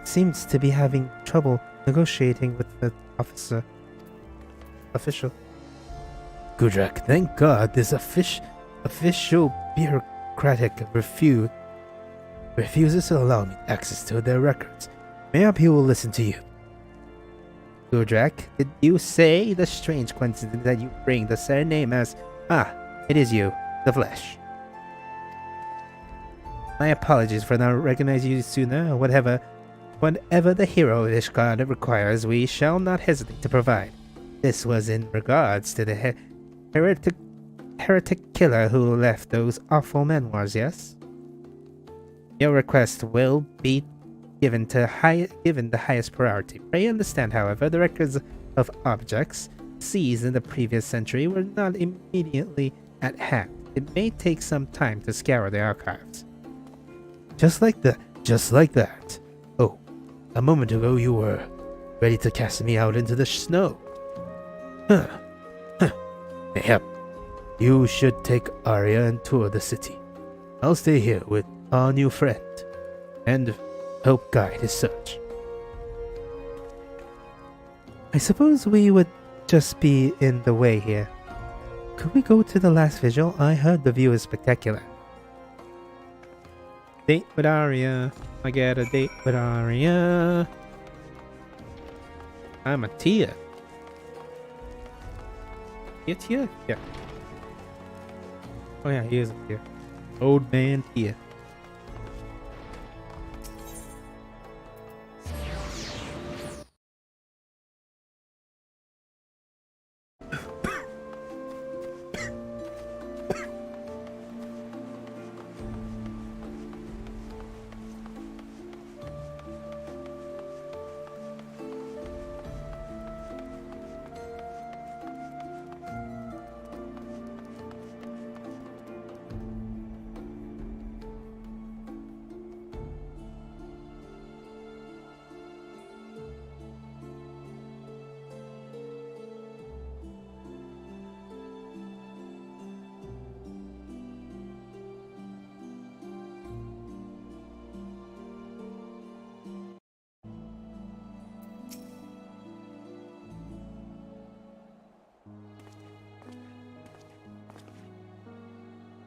seems to be having trouble negotiating with the official. Gudrak, thank God this official bureaucratic refuses to allow me access to their records. Maybe he will listen to you. Gudrak, did you say the strange coincidence that you bring the surname as... Ah, it is you, the flesh. My apologies for not recognizing you sooner. Whatever the hero of Ishgard requires, we shall not hesitate to provide. This was in regards to the heretic killer who left those awful memoirs, yes? Your request will be given the highest priority. Pray understand, however, the records of objects seized in the previous century were not immediately at hand. It may take some time to scour the archives. Just like that. Oh, a moment ago you were ready to cast me out into the snow. Mayhap you should take Arya and tour the city. I'll stay here with our new friend and help guide his search. I suppose we would just be in the way here. Could we go to the last vigil? I heard the view is spectacular. Date with Arya. I get a date with Arya. I'm a Tia. You Tia? Yeah. Oh yeah, he is a Tia. Old man Tia.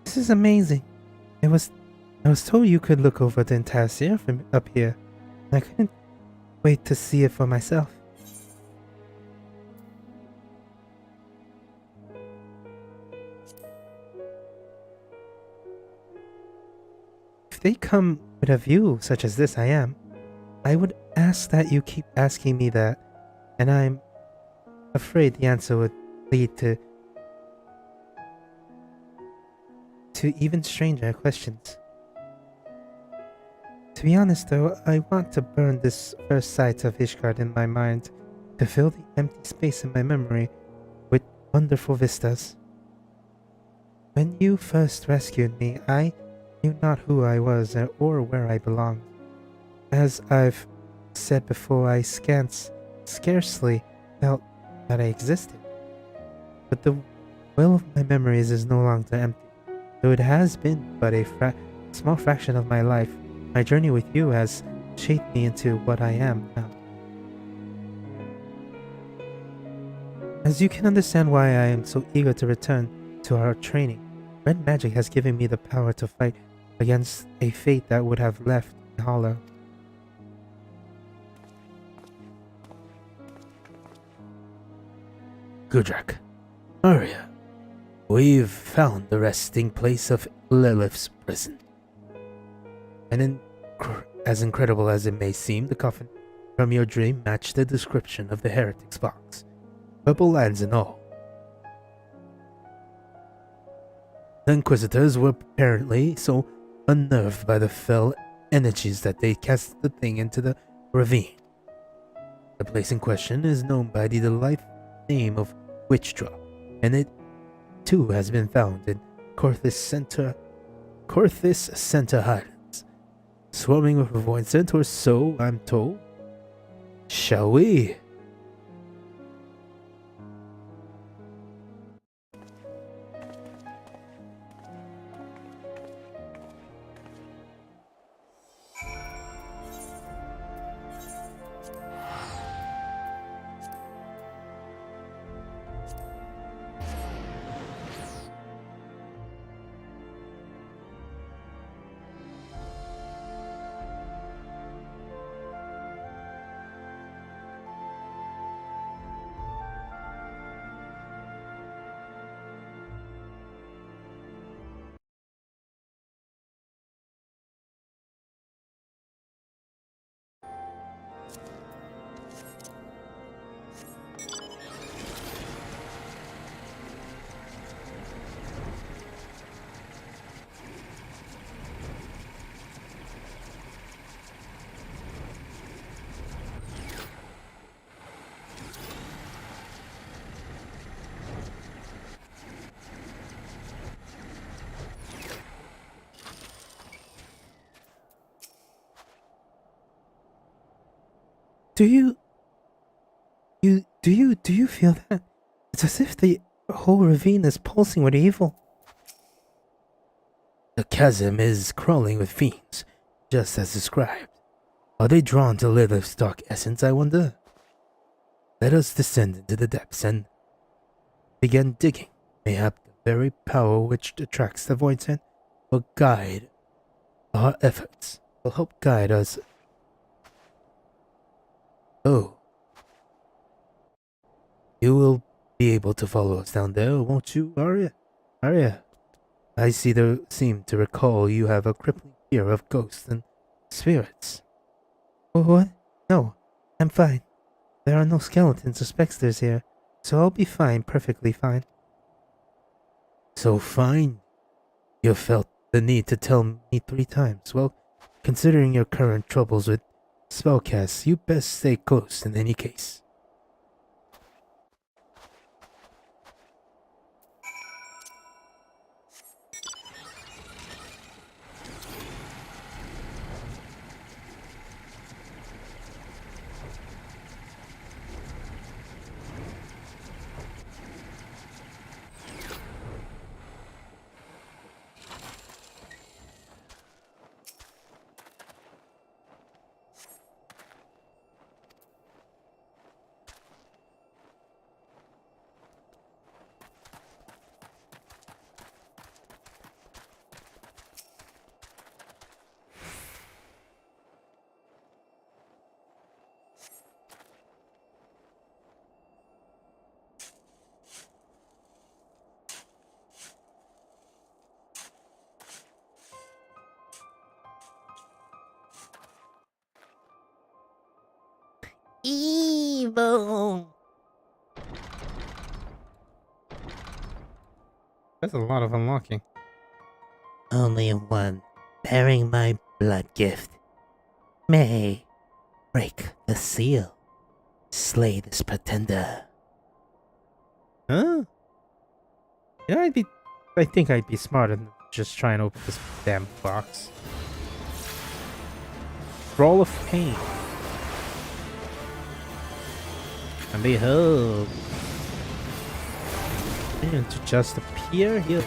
This is amazing. I was told you could look over the entire sphere from up here. I couldn't wait to see it for myself. If they come with a view such as this I would ask that you keep asking me that, and I'm afraid the answer would lead to even stranger questions. To be honest though, I want to burn this first sight of Ishgard in my mind to fill the empty space in my memory with wonderful vistas. When you first rescued me, I knew not who I was or where I belonged. As I've said before, I scarcely felt that I existed. But the well of my memories is no longer empty. Though it has been but a small fraction of my life, my journey with you has shaped me into what I am now. As you can understand why I am so eager to return to our training, red magic has given me the power to fight against a fate that would have left me hollow. Gudrak, Arya, we've found the resting place of Lilith's prison. And as incredible as it may seem, the coffin from your dream matched the description of the heretic's box. Purple lands and all. The Inquisitors were apparently so unnerved by the fell energies that they cast the thing into the ravine. The place in question is known by the delightful name of Witch Drop, and it too has been found in Corthis Center Highlands, swarming with void centaurs, so I'm told. Shall we? Do you feel that? It's as if the whole ravine is pulsing with evil. The chasm is crawling with fiends, just as described. Are they drawn to Lilith's dark essence, I wonder? Let us descend into the depths and begin digging. Mayhap the very power which attracts the void will guide our efforts, will help guide us. Oh. You will be able to follow us down there, won't you, Arya? Arya, I seem to recall you have a crippling fear of ghosts and spirits. Oh, what? No, I'm fine. There are no skeletons or specters here, so I'll be fine, perfectly fine. So fine? You felt the need to tell me 3 times. Well, considering your current troubles with spellcasts, you best stay close in any case. Evil. That's a lot of unlocking. Only one, bearing my blood gift, may break the seal, slay this pretender. Huh? Yeah, I think I'd be smarter than just try and open this damn box. Roll of pain. And behold. And to just appear here.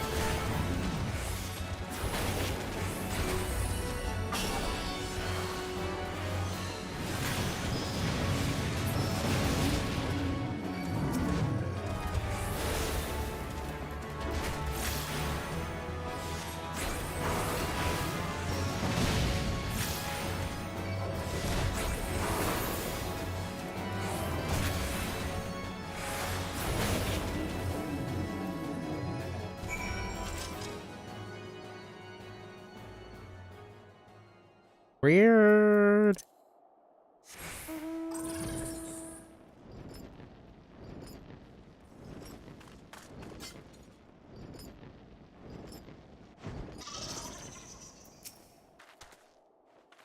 Weird.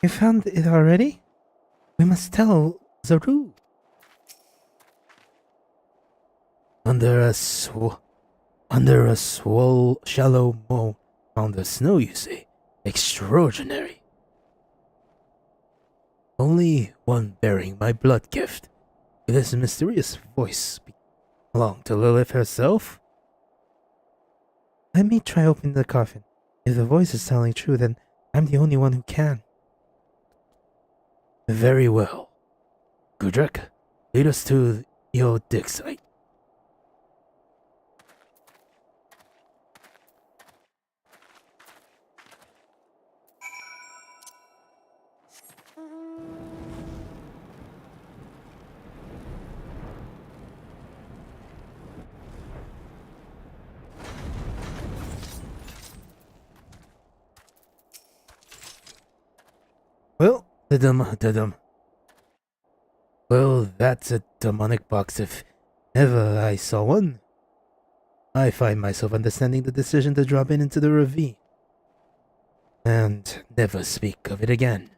You found it already? We must tell Zaru. Under a shallow moat on the snow, you say? Extraordinary. Only one bearing my blood gift. Could this mysterious voice belong to Lilith herself? Let me try opening the coffin. If the voice is telling true, then I'm the only one who can. Very well. Gudrek, lead us to your dig site. Well, Well, that's a demonic box if ever I saw one. I find myself understanding the decision to drop into the ravine. And never speak of it again.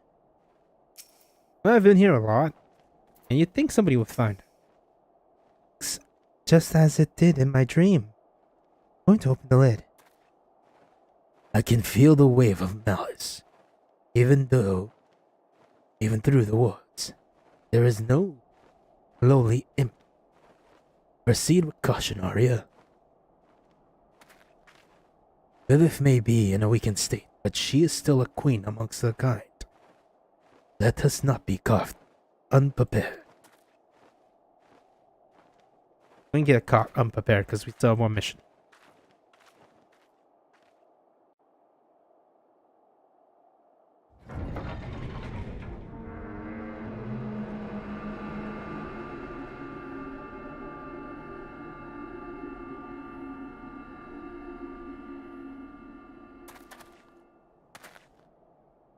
Well, I've been here a lot. And you'd think somebody would find it. Just as it did in my dream. I'm going to open the lid. I can feel the wave of malice. Even through the woods, there is no lowly imp. Proceed with caution, Arya. Lilith may be in a weakened state, but she is still a queen amongst her kind. Let us not be caught unprepared. We can get caught unprepared because we still have one mission.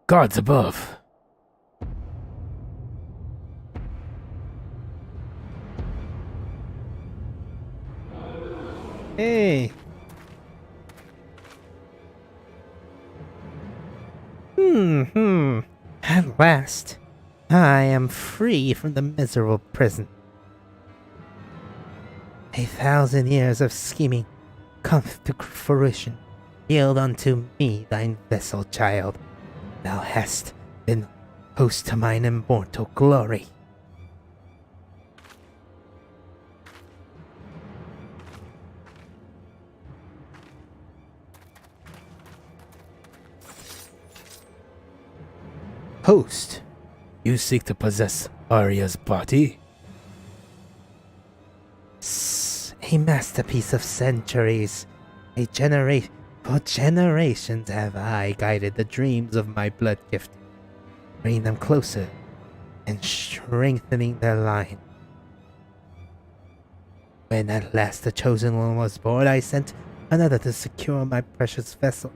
Guards above. Hey! At last, I am free from the miserable prison. 1,000 years of scheming come to fruition. Yield unto me thine vessel, child. Thou hast been host to mine immortal glory. Host, you seek to possess Arya's body? A masterpiece of centuries. For generations have I guided the dreams of my blood gift, bringing them closer and strengthening their line. When at last the chosen one was born, I sent another to secure my precious vessel.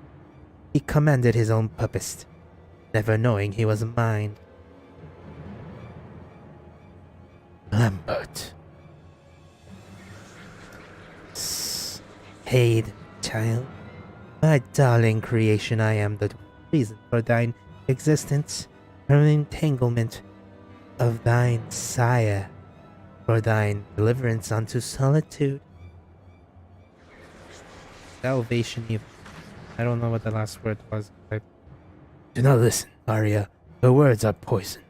He commanded his own purpose, never knowing he was mine. Lambert. Haid, child. My darling creation, I am the reason for thine existence, for entanglement of thine sire, for thine deliverance unto solitude. Salvation evil. I don't know what the last word was. Do not listen, Arya. Her words are poison.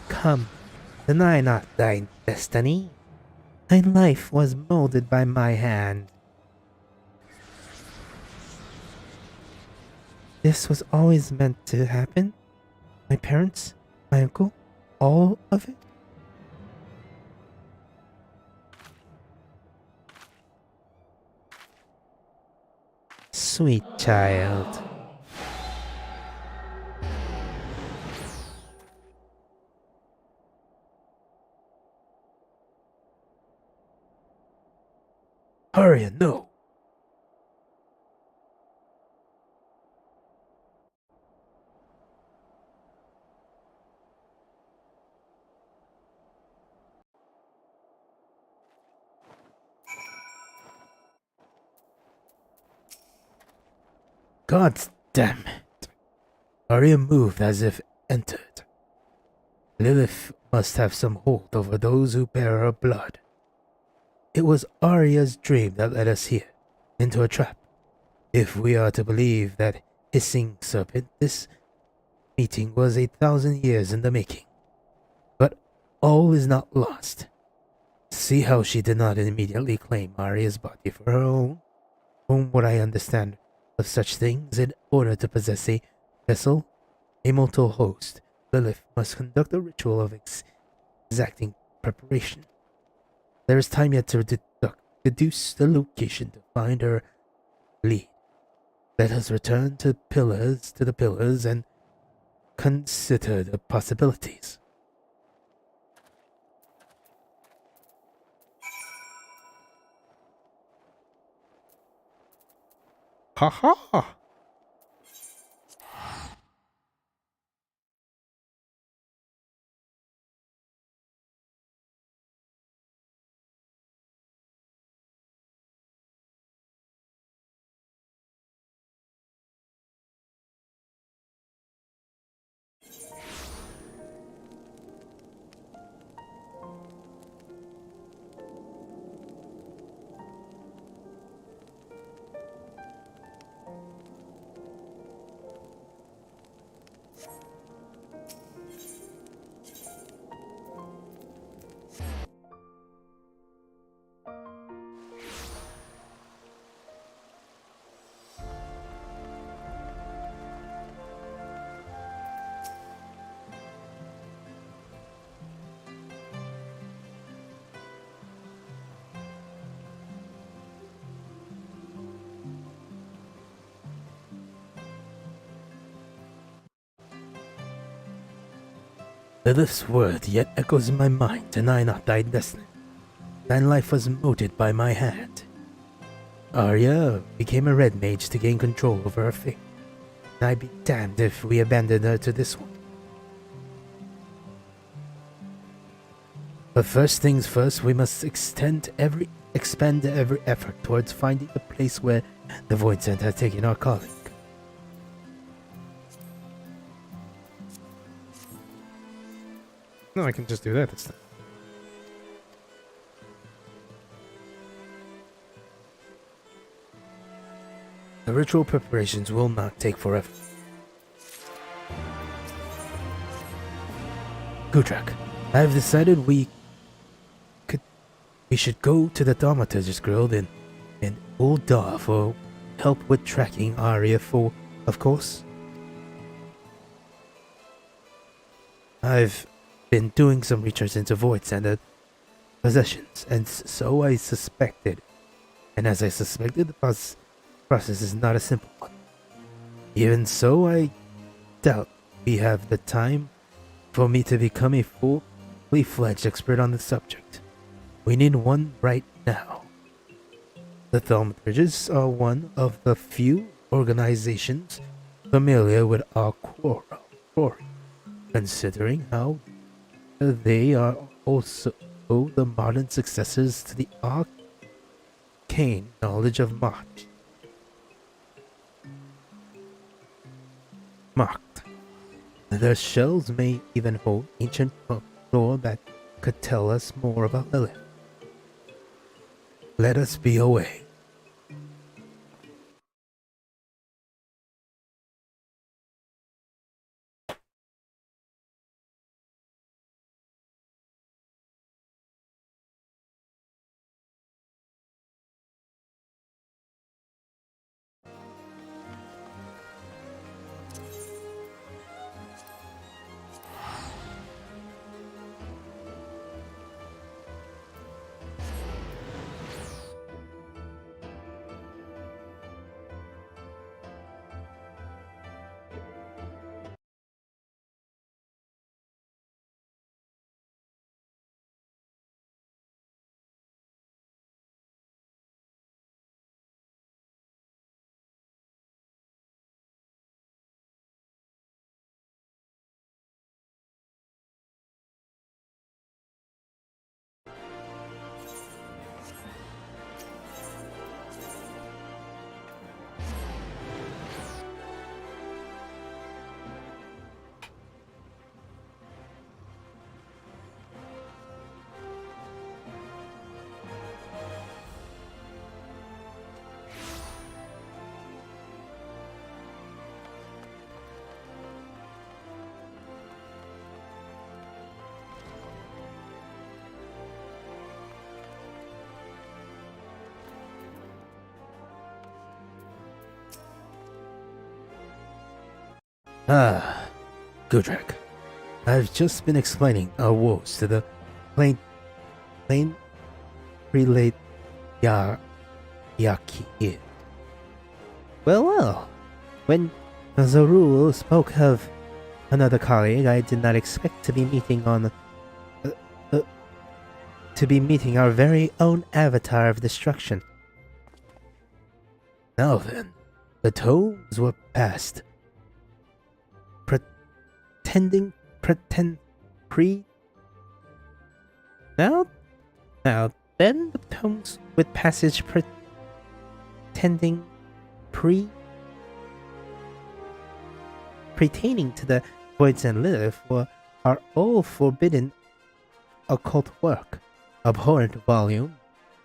Come, deny not thine destiny. My life was molded by my hand. This was always meant to happen? My parents? My uncle? All of it? Sweet child. Hurry, no! God damn it. Arya moved as if entered. Lilith must have some hold over those who bear her blood. It was Arya's dream that led us here, into a trap. If we are to believe that hissing serpent, this meeting was 1,000 years in the making. But all is not lost. See how she did not immediately claim Arya's body for her own? From what I understand of such things, in order to possess a vessel, a mortal host, Lilith must conduct a ritual of exacting preparation. There is time yet to deduce the location to find her lead. Let us return to the pillars, and consider the possibilities. Ha ha! Lilith's word yet echoes in my mind, deny not thy destiny. Thine life was molded by my hand. Arya became a red mage to gain control over her fate. And I'd be damned if we abandoned her to this one. But first things first, we must expend every effort towards finding the place where the Void Scent has taken our colleague. No, I can just do that this time. The ritual preparations will not take forever. Gudrak, I have decided we should go to the Thaumaturge's Guild in Uldar for help with tracking Arya for, of course. I've been doing some research into Void Sender possessions, and so I suspected. And as I suspected, the process is not a simple one. Even so, I doubt we have the time for me to become a fully fledged expert on the subject. We need one right now. The Thaumaturges are one of the few organizations familiar with our quarry, considering how they are also the modern successors to the arcane knowledge of Mage. Marked. Their shells may even hold ancient folklore that could tell us more about Lilith. Let us be away. Ah, Gudrak. I've just been explaining our woes to the plain prelate Yaki. Well. When Zarul spoke of another colleague, I did not expect to be meeting our very own avatar of destruction. Now then, the tomes were passed. Now then the tomes with passage pertaining to the Voids and Lilith are all forbidden occult work, abhorrent volume,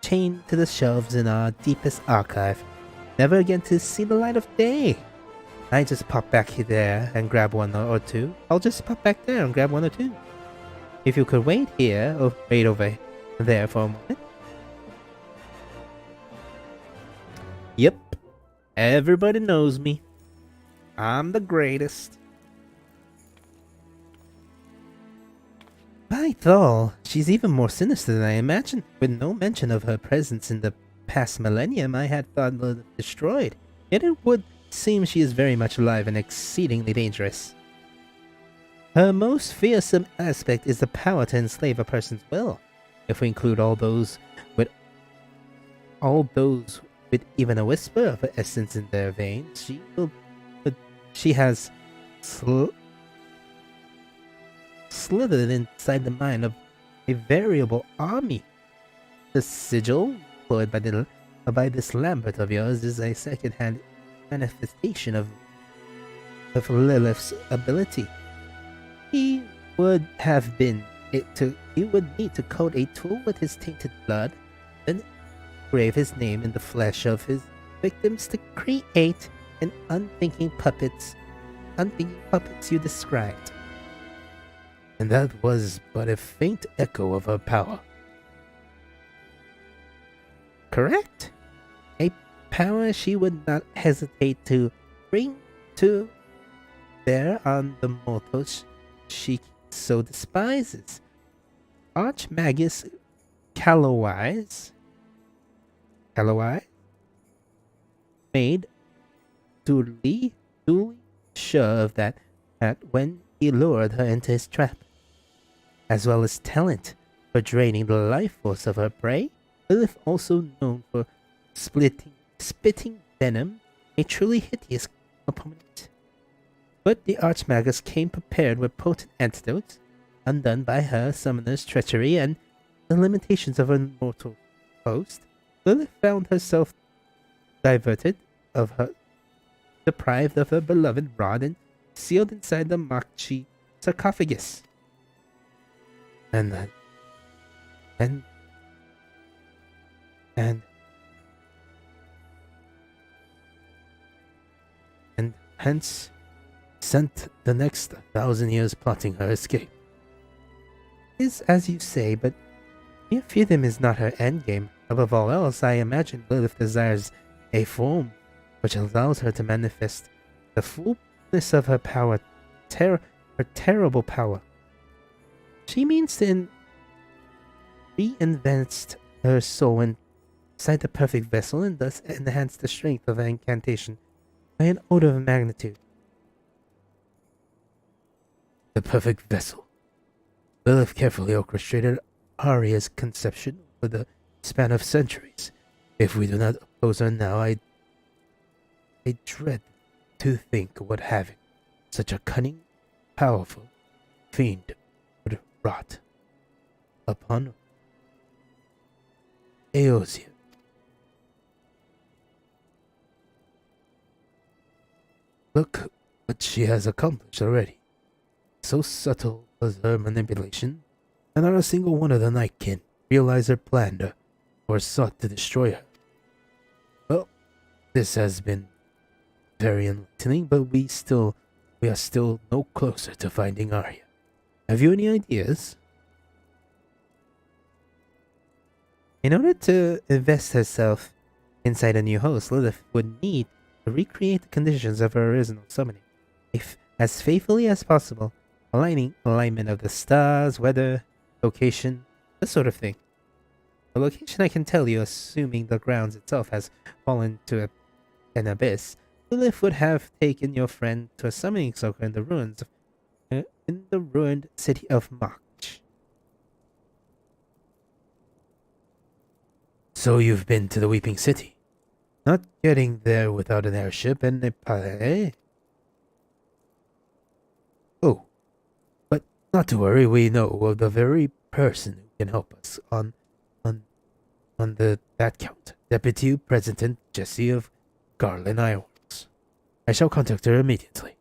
chained to the shelves in our deepest archive, never again to see the light of day. I just pop back there and grab one or two. I'll just pop back there and grab one or two. If you could wait here or wait over there for a moment. Yep, everybody knows me. I'm the greatest. By Thal, she's even more sinister than I imagined. With no mention of her presence in the past millennium, I had thought Lilith destroyed. Yet it would seem she is very much alive and exceedingly dangerous. Her most fearsome aspect is the power to enslave a person's will. If we include all those with even a whisper of her essence in their veins, she has slithered inside the mind of a variable army. The sigil employed by this Lambert of yours is a second-hand manifestation of Lilith's ability. He would need to coat a tool with his tainted blood, then engrave his name in the flesh of his victims to create an unthinking puppets you described. And that was but a faint echo of her power. Correct? A power she would not hesitate to bring to bear on the mortals she so despises. Archmagus Calloway made duly sure of that when he lured her into his trap. As well as talent for draining the life force of her prey, Lilith also known for spitting venom, a truly hideous opponent. But the Archmagus came prepared with potent antidotes, undone by her summoner's treachery and the limitations of her mortal host. Lilith found herself deprived of her beloved rod and sealed inside the Makchi sarcophagus. And hence sent the next 1,000 years plotting her escape. Is as you say, but Euphedim is not her endgame. Above all else, I imagine Lilith desires a form which allows her to manifest the fullness of her power, her terrible power. She means to reinvest her soul inside the perfect vessel and thus enhance the strength of her incantation by an order of magnitude. The perfect vessel. Lilith carefully orchestrated Arya's conception over the span of centuries. If we do not oppose her now, I dread to think what having such a cunning, powerful fiend would wrought upon Eosia. Look what she has accomplished already. So subtle was her manipulation, and not a single one of the Nightkin realized her plan or sought to destroy her. Well, this has been very enlightening, but we are still no closer to finding Arya. Have you any ideas? In order to invest herself inside a new host, Lilith would need to recreate the conditions of her original summoning. as faithfully as possible, aligning alignment of the stars, weather, location, this sort of thing. The location I can tell you, assuming the grounds itself has fallen to an abyss. Lilith would have taken your friend to a summoning circle in the ruins in the ruined city of Mage. So you've been to the Weeping City? Not getting there without an airship and a pilot, Oh, but not to worry, we know of the very person who can help us on that count. Deputy President Jessie of Garland Isles. I shall contact her immediately.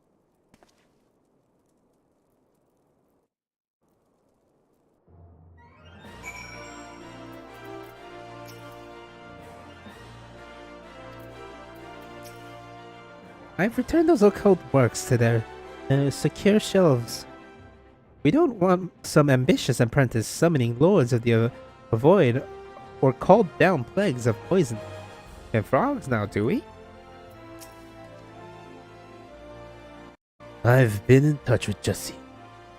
I've returned those occult works to their secure shelves. We don't want some ambitious apprentice summoning lords of the void or called down plagues of poison and frogs now, do we? I've been in touch with Jessie.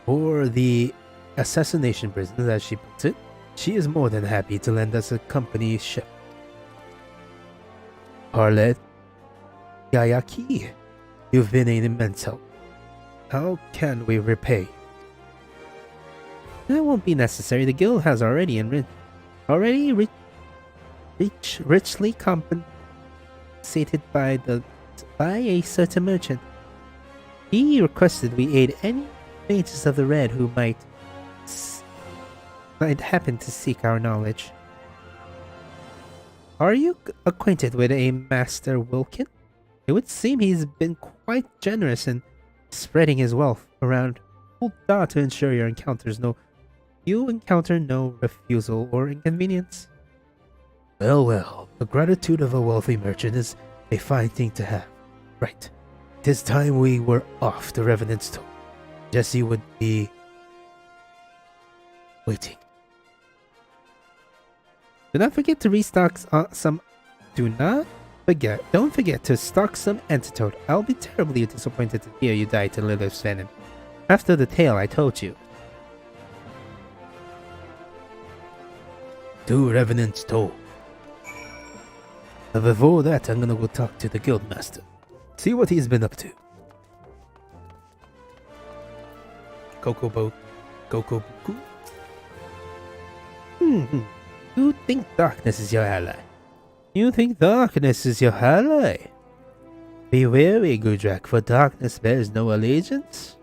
For the assassination business, as she puts it, she is more than happy to lend us a company ship. Parlet Gayaki, you've been an immense help. How can we repay? That won't be necessary. The guild has already richly compensated by a certain merchant. He requested we aid any mages of the Red who might happen to seek our knowledge. Are you acquainted with a Master Wilkin? It would seem he's been quite generous in spreading his wealth around. Hold da to ensure you encounter no refusal or inconvenience. Well, the gratitude of a wealthy merchant is a fine thing to have. Right. 'Tis time we were off the Revenant's Toll. Jessie would be waiting. Don't forget to stock some antidote. I'll be terribly disappointed to hear you die to Lilith's venom. After the tale I told you. To Revenant's Toll. But before that, I'm gonna go talk to the Guildmaster. See what he's been up to. Kokobo. You think darkness is your ally? Be wary, Gudrak, for darkness bears no allegiance.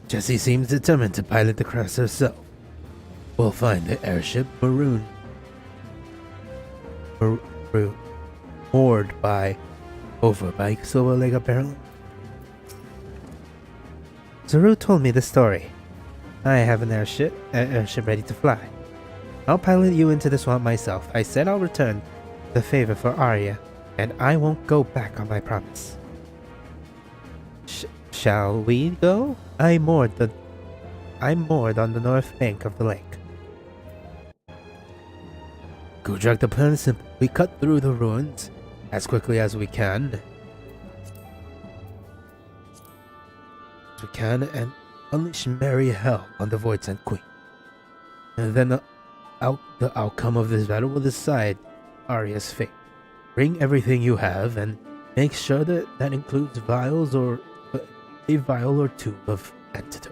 Jessie seems determined to pilot the craft herself. We'll find the airship moored over by Silver Lake apparently. Zaru told me the story. I have an airship ready to fly. I'll pilot you into the swamp myself. I said I'll return the favor for Arya, and I won't go back on my promise. Shall we go? I'm moored on the north bank of the lake. Gudrak, the plan is simple. We cut through the ruins as quickly as we can. And unleash merry hell on the Void Sent Queen. And then the outcome of this battle will decide Arya's fate. Bring everything you have and make sure that includes a vial or two of antidote.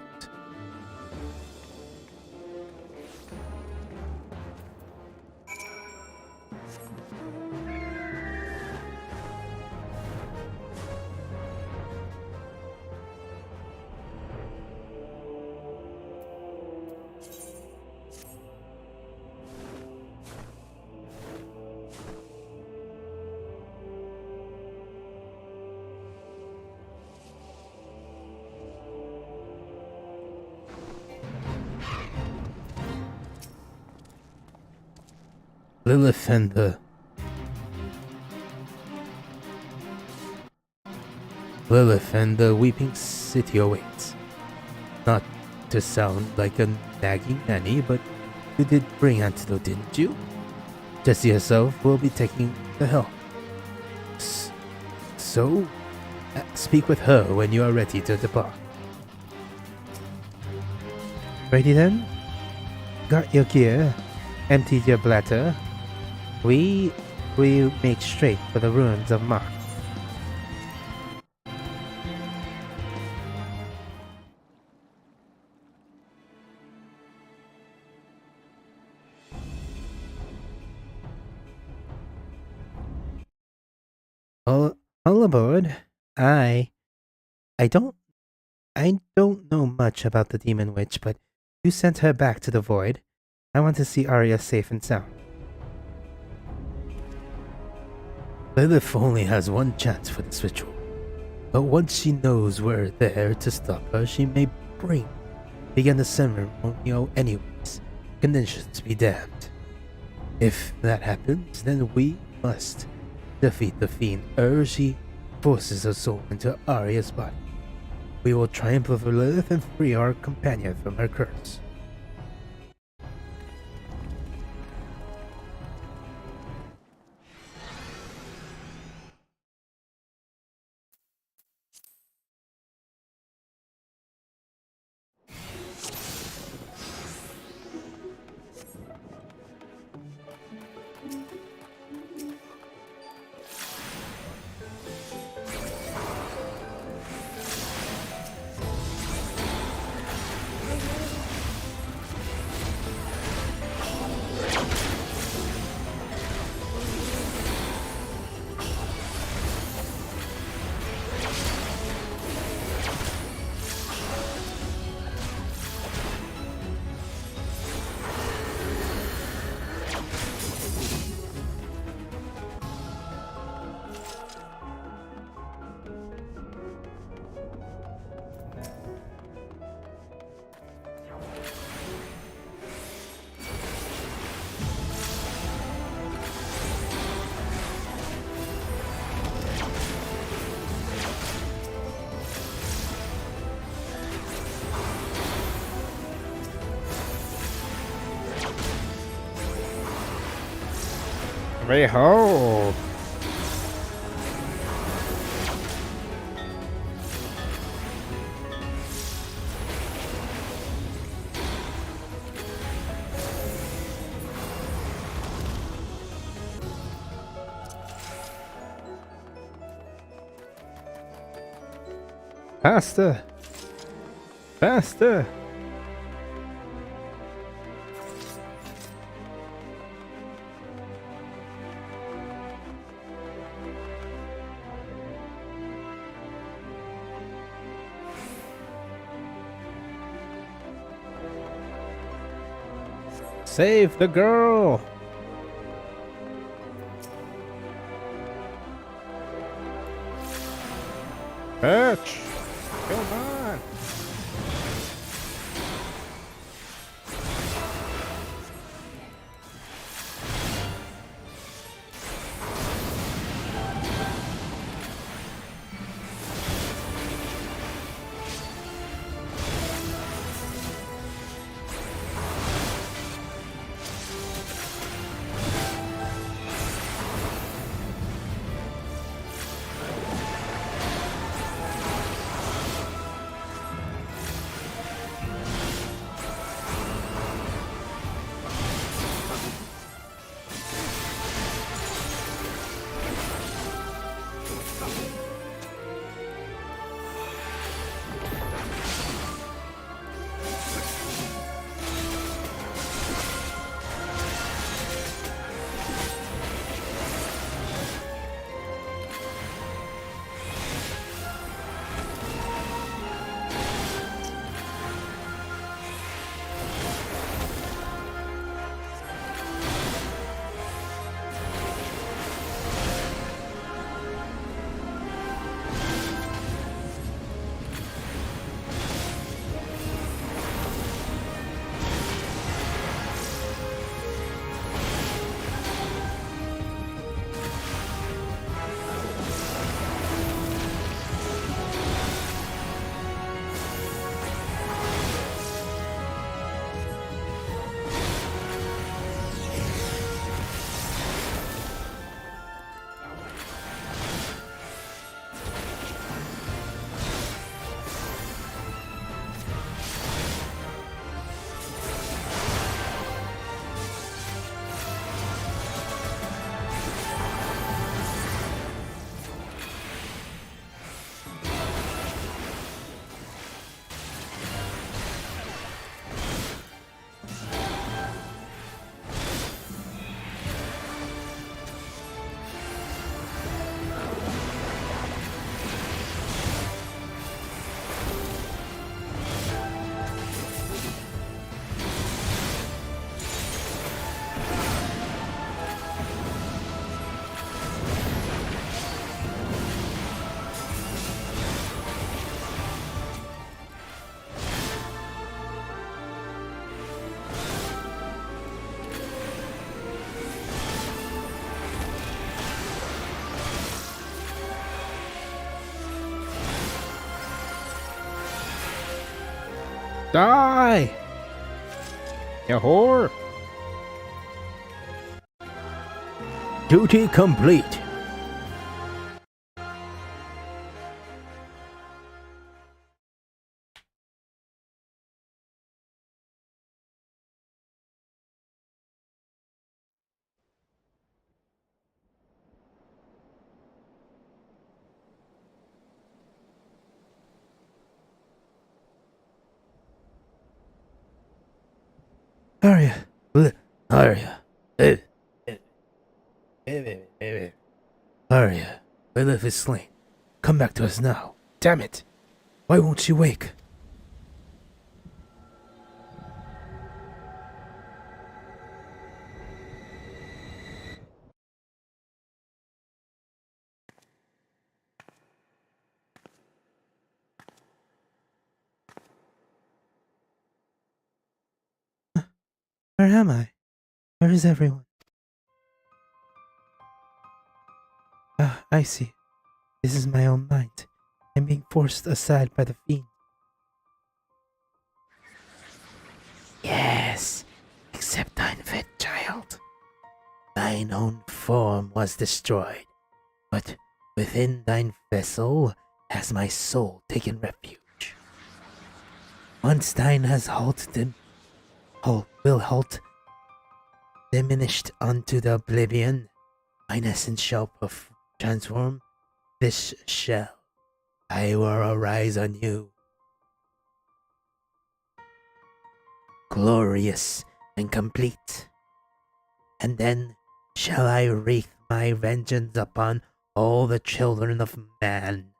Lilith and the Weeping City awaits. Not to sound like a nagging nanny, but you did bring antidote, didn't you? Jesse herself will be taking the helm. So, speak with her when you are ready to depart. Ready then? Got your gear? Emptied your bladder? We make straight for the ruins of Mark. All aboard. I don't know much about the demon witch, but you sent her back to the void. I want to see Arya safe and sound. Lilith only has one chance for this ritual, but once she knows we're there to stop her, she may begin the ceremony anyways. Conditions be damned. If that happens, then we must defeat the fiend ere she forces her soul into Arya's body. We will triumph over Lilith and free our companion from her curse. Behold! Faster! Faster! Save the girl! Bitch! Come on! Die! You whore! Duty complete. Arya, Arya, Arya, Lilith is slain. Come back to us now. Damn it! Why won't she wake? Where am I? Where is everyone? Ah, I see. This is my own mind. I'm being forced aside by the fiend. Yes, except thine fat child. Thine own form was destroyed, but within thine vessel has my soul taken refuge. Once thine has will halt diminished unto the oblivion, mine essence shall transform this shell. I will arise anew, glorious and complete, and then shall I wreak my vengeance upon all the children of man.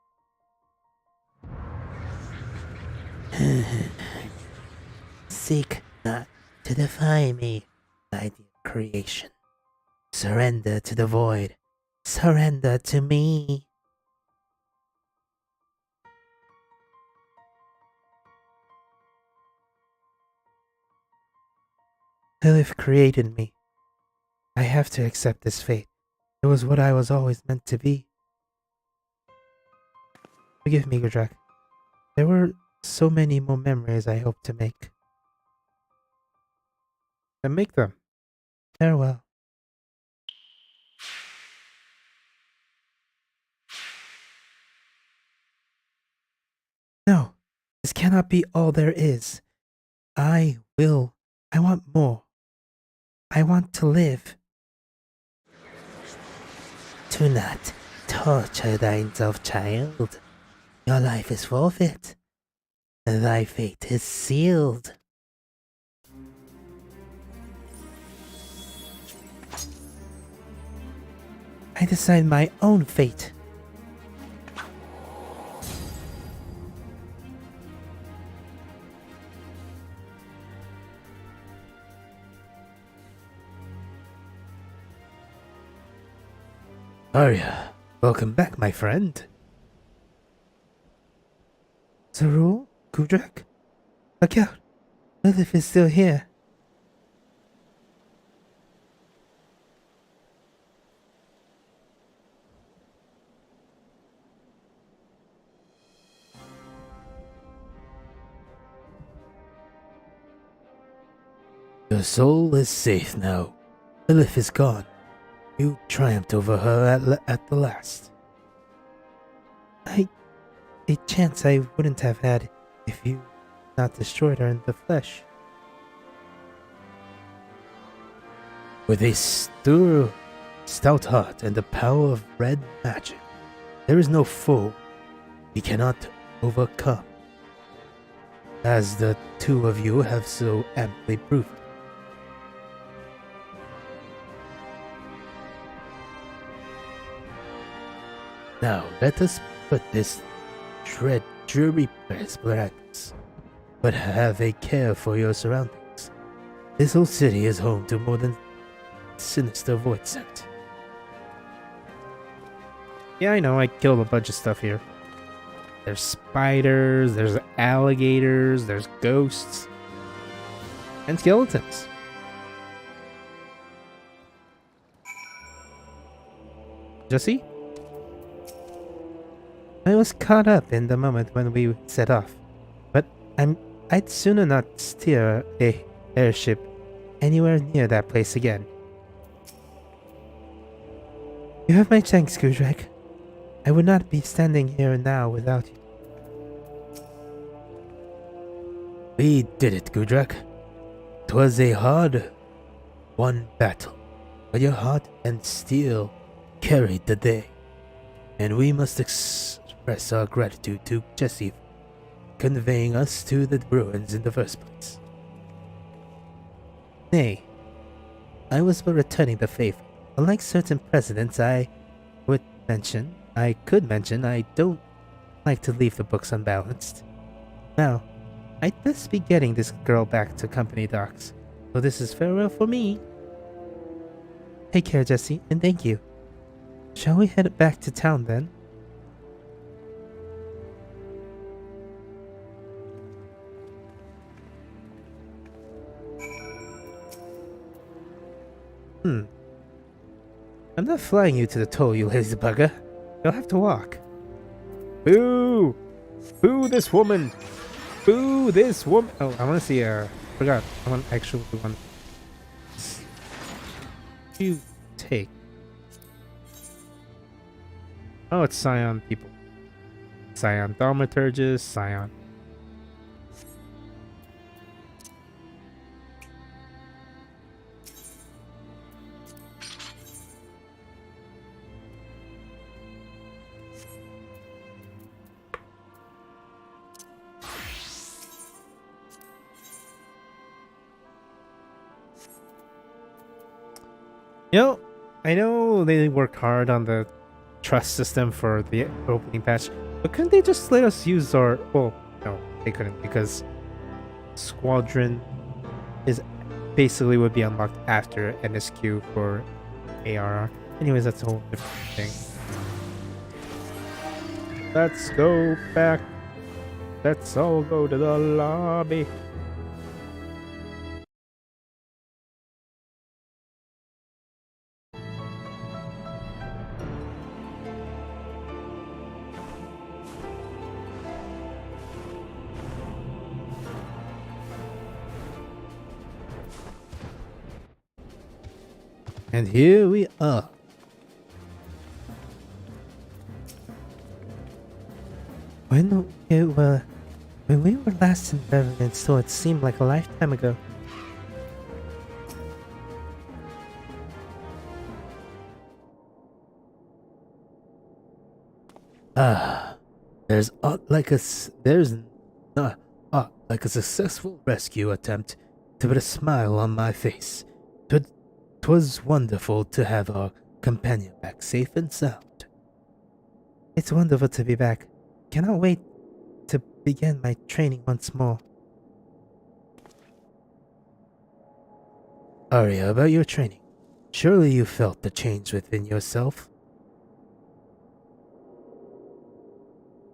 Seek not to defy me, my dear creation. Surrender to the void. Surrender to me. Lilith created me. I have to accept this fate. It was what I was always meant to be. Forgive me, Gudrak. There were so many more memories I hope to make. Then make them. Farewell. No, this cannot be all there is. I want more. I want to live. Do not torture thyself, child. Your life is forfeit. Thy fate is sealed. I decide my own fate. Arya, welcome back, my friend. Zarul? Gudrak? Look out! Lilith is still here. Your soul is safe now. Lilith is gone. You triumphed over her at the last. A chance I wouldn't have had if you not destroyed her in the flesh. With a stout heart and the power of red magic, there is no foe we cannot overcome, as the two of you have so amply proved. Now let us put this dreary place behind us, but have a care for your surroundings. This whole city is home to more than sinister void scent. Yeah, I know, I killed a bunch of stuff here. There's spiders, there's alligators, there's ghosts, and skeletons. Jesse? I was caught up in the moment when we set off, but I'm I'd sooner not steer a airship anywhere near that place again. You have my thanks, Gudrak. I would not be standing here now without you. We did it, Gudrak. 'Twas a hard-won battle, but your heart and steel carried the day, and we must express our gratitude to Jesse for conveying us to the ruins in the first place. Nay, I was but returning the favor. Unlike certain presidents I could mention, I don't like to leave the books unbalanced. Now, I'd best be getting this girl back to company docks, so this is farewell for me. Take care, Jesse, and thank you. Shall we head back to town then? I'm not flying you to the toll, you lazy bugger. You'll have to walk. Boo! Boo this woman! Boo this woman! Oh, I want to see, forgot. I want actually one. You take. Oh, it's Scion people. Scion Thaumaturgist, Scion. You know, I know they worked hard on the trust system for the opening patch, but couldn't they just let us use our... Well, no, they couldn't, because Squadron is basically would be unlocked after NSQ for ARR. Anyways, that's a whole different thing. Let's go back. Let's all go to the lobby. And here we are. When we were last in Beverly Store, it seemed like a lifetime ago. There's not aught like a successful rescue attempt to put a smile on my face. 'Twas wonderful to have our companion back safe and sound. It's wonderful to be back. Cannot wait to begin my training once more. Arya, about your training. Surely you felt the change within yourself.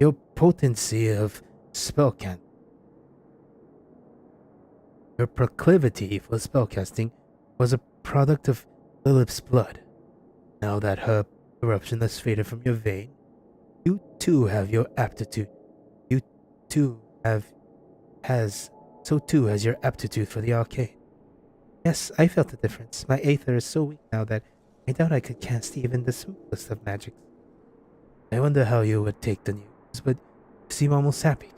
Your potency of spellcasting. Your proclivity for spellcasting was a product of Lilith's blood. Now that her corruption has faded from your vein, you too have your aptitude. So too has your aptitude for the arcane. Yes, I felt the difference. My aether is so weak now that I doubt I could cast even the simplest of magics. I wonder how you would take the news, but you seem almost happy.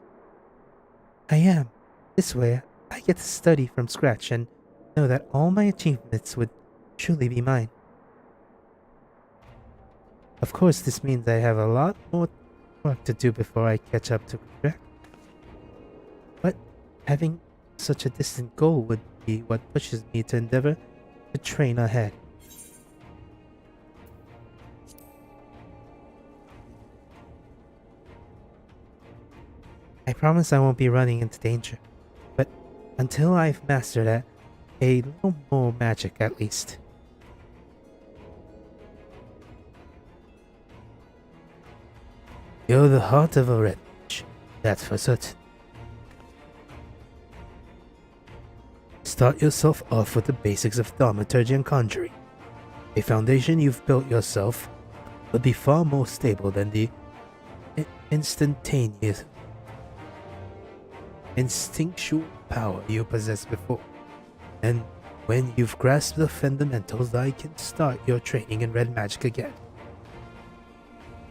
I am. This way, I get to study from scratch and know that all my achievements would truly be mine. Of course, this means I have a lot more work to do before I catch up to Jack. But having such a distant goal would be what pushes me to endeavor to train ahead. I promise I won't be running into danger, but until I've mastered a little more magic at least. You're the heart of a red mage, that's for certain. Start yourself off with the basics of thaumaturgy and conjuring. A foundation you've built yourself will be far more stable than the instantaneous instinctual power you possessed before. And when you've grasped the fundamentals, I can start your training in red magic again.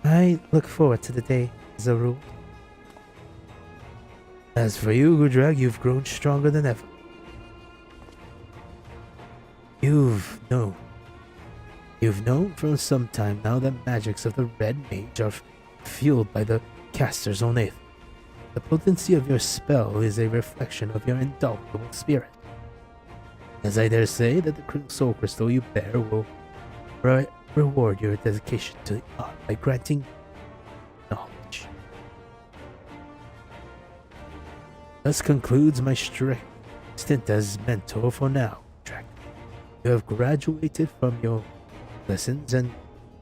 I look forward to the day, Zaru. As for you, Gudrag, you've grown stronger than ever. You've known for some time now that magics of the Red Mage are fueled by the caster's own aether. The potency of your spell is a reflection of your indomitable spirit. As I dare say that the soul crystal you bear will reward your dedication to the art by granting knowledge. Thus concludes my stint as mentor for now, Drake. You have graduated from your lessons, and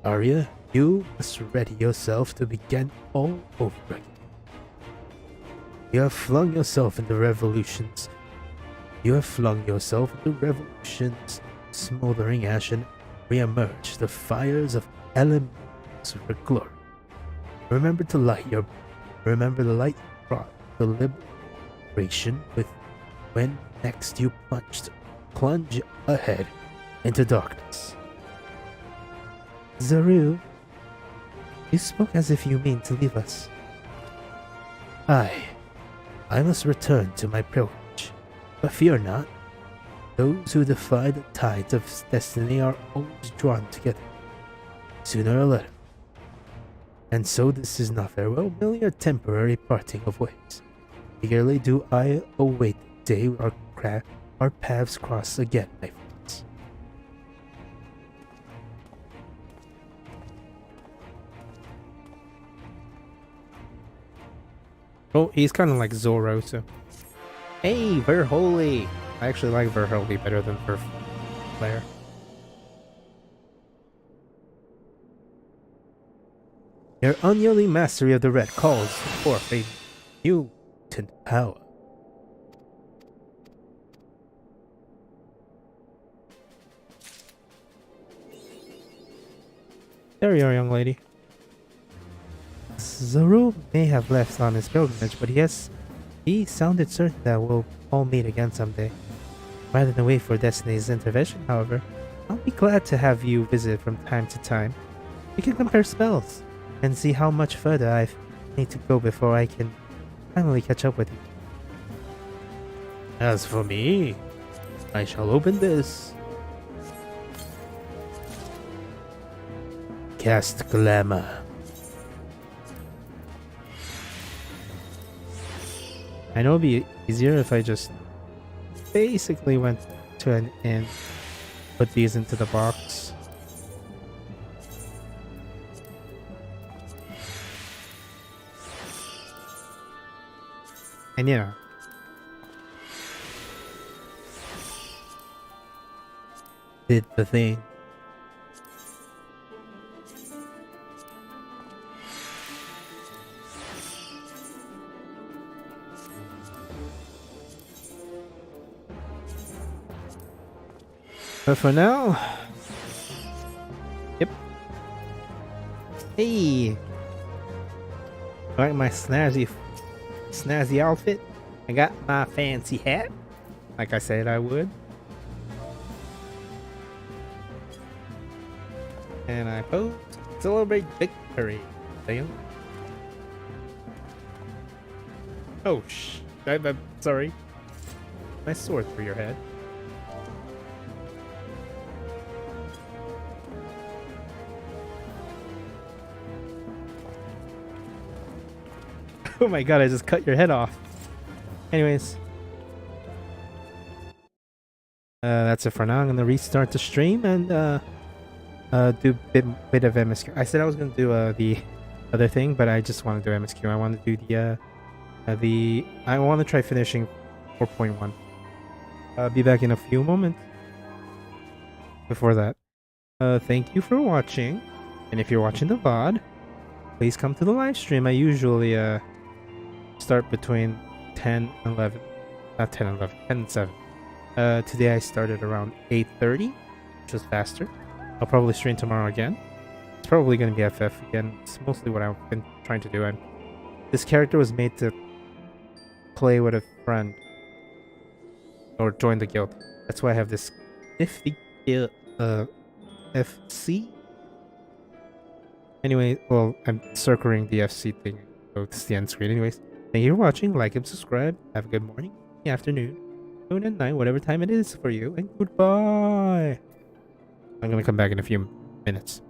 Arya, you must ready yourself to begin all over again. You have flung yourself into revolutions. Smoldering ash, and re-emerge the fires of elements for glory. Remember the light you brought the liberation with when next you plunge ahead into darkness. Zaru, you spoke as if you mean to leave us. I must return to my pilgrimage, but fear not. Those who defy the tides of destiny are always drawn together, sooner or later. And so this is not farewell, merely a temporary parting of ways. Eagerly do I await the day our paths cross again, my friends. Oh, he's kind of like Zoro, so. Hey, Verholy! I actually like Verholy better than Verflare. Your unyielding mastery of the red calls forth a mutant power. There you are, young lady. Zaru may have left on his pilgrimage, but he sounded certain that we'll all meet again someday. Rather than wait for Destiny's intervention, however, I'll be glad to have you visit from time to time. We can compare spells and see how much further I need to go before I can finally catch up with you. As for me, I shall open this. Cast Glamour. I know it'd be easier if I just basically went to an inn, put these into the box. And yeah. Did the thing. But for now, yep. Hey, like my snazzy outfit. I got my fancy hat, like I said I would, and I pose to celebrate victory. Damn. Oh sorry. My sword through your head. Oh my god, I just cut your head off. Anyways. That's it for now. I'm gonna restart the stream and do bit of MSQ. I said I was gonna do the other thing, but I just want to do MSQ. I want to do I want to try finishing 4.1. I'll be back in a few moments. Before that, thank you for watching, and if you're watching the VOD, please come to the live stream. I usually start between 10 and 11. Not 10 and 11, 10 and 7. Today I started around 8:30, which was faster. I'll probably stream tomorrow again. It's probably going to be FF again. It's mostly what I've been trying to do. And this character was made to play with a friend or join the guild. That's why I have this nifty guild, FC. Anyway, well, I'm circling the FC thing, so it's the end screen. Anyways, thank you for watching. Like and subscribe. Have a good morning, afternoon, noon, and night, whatever time it is for you. And goodbye. I'm gonna come back in a few minutes.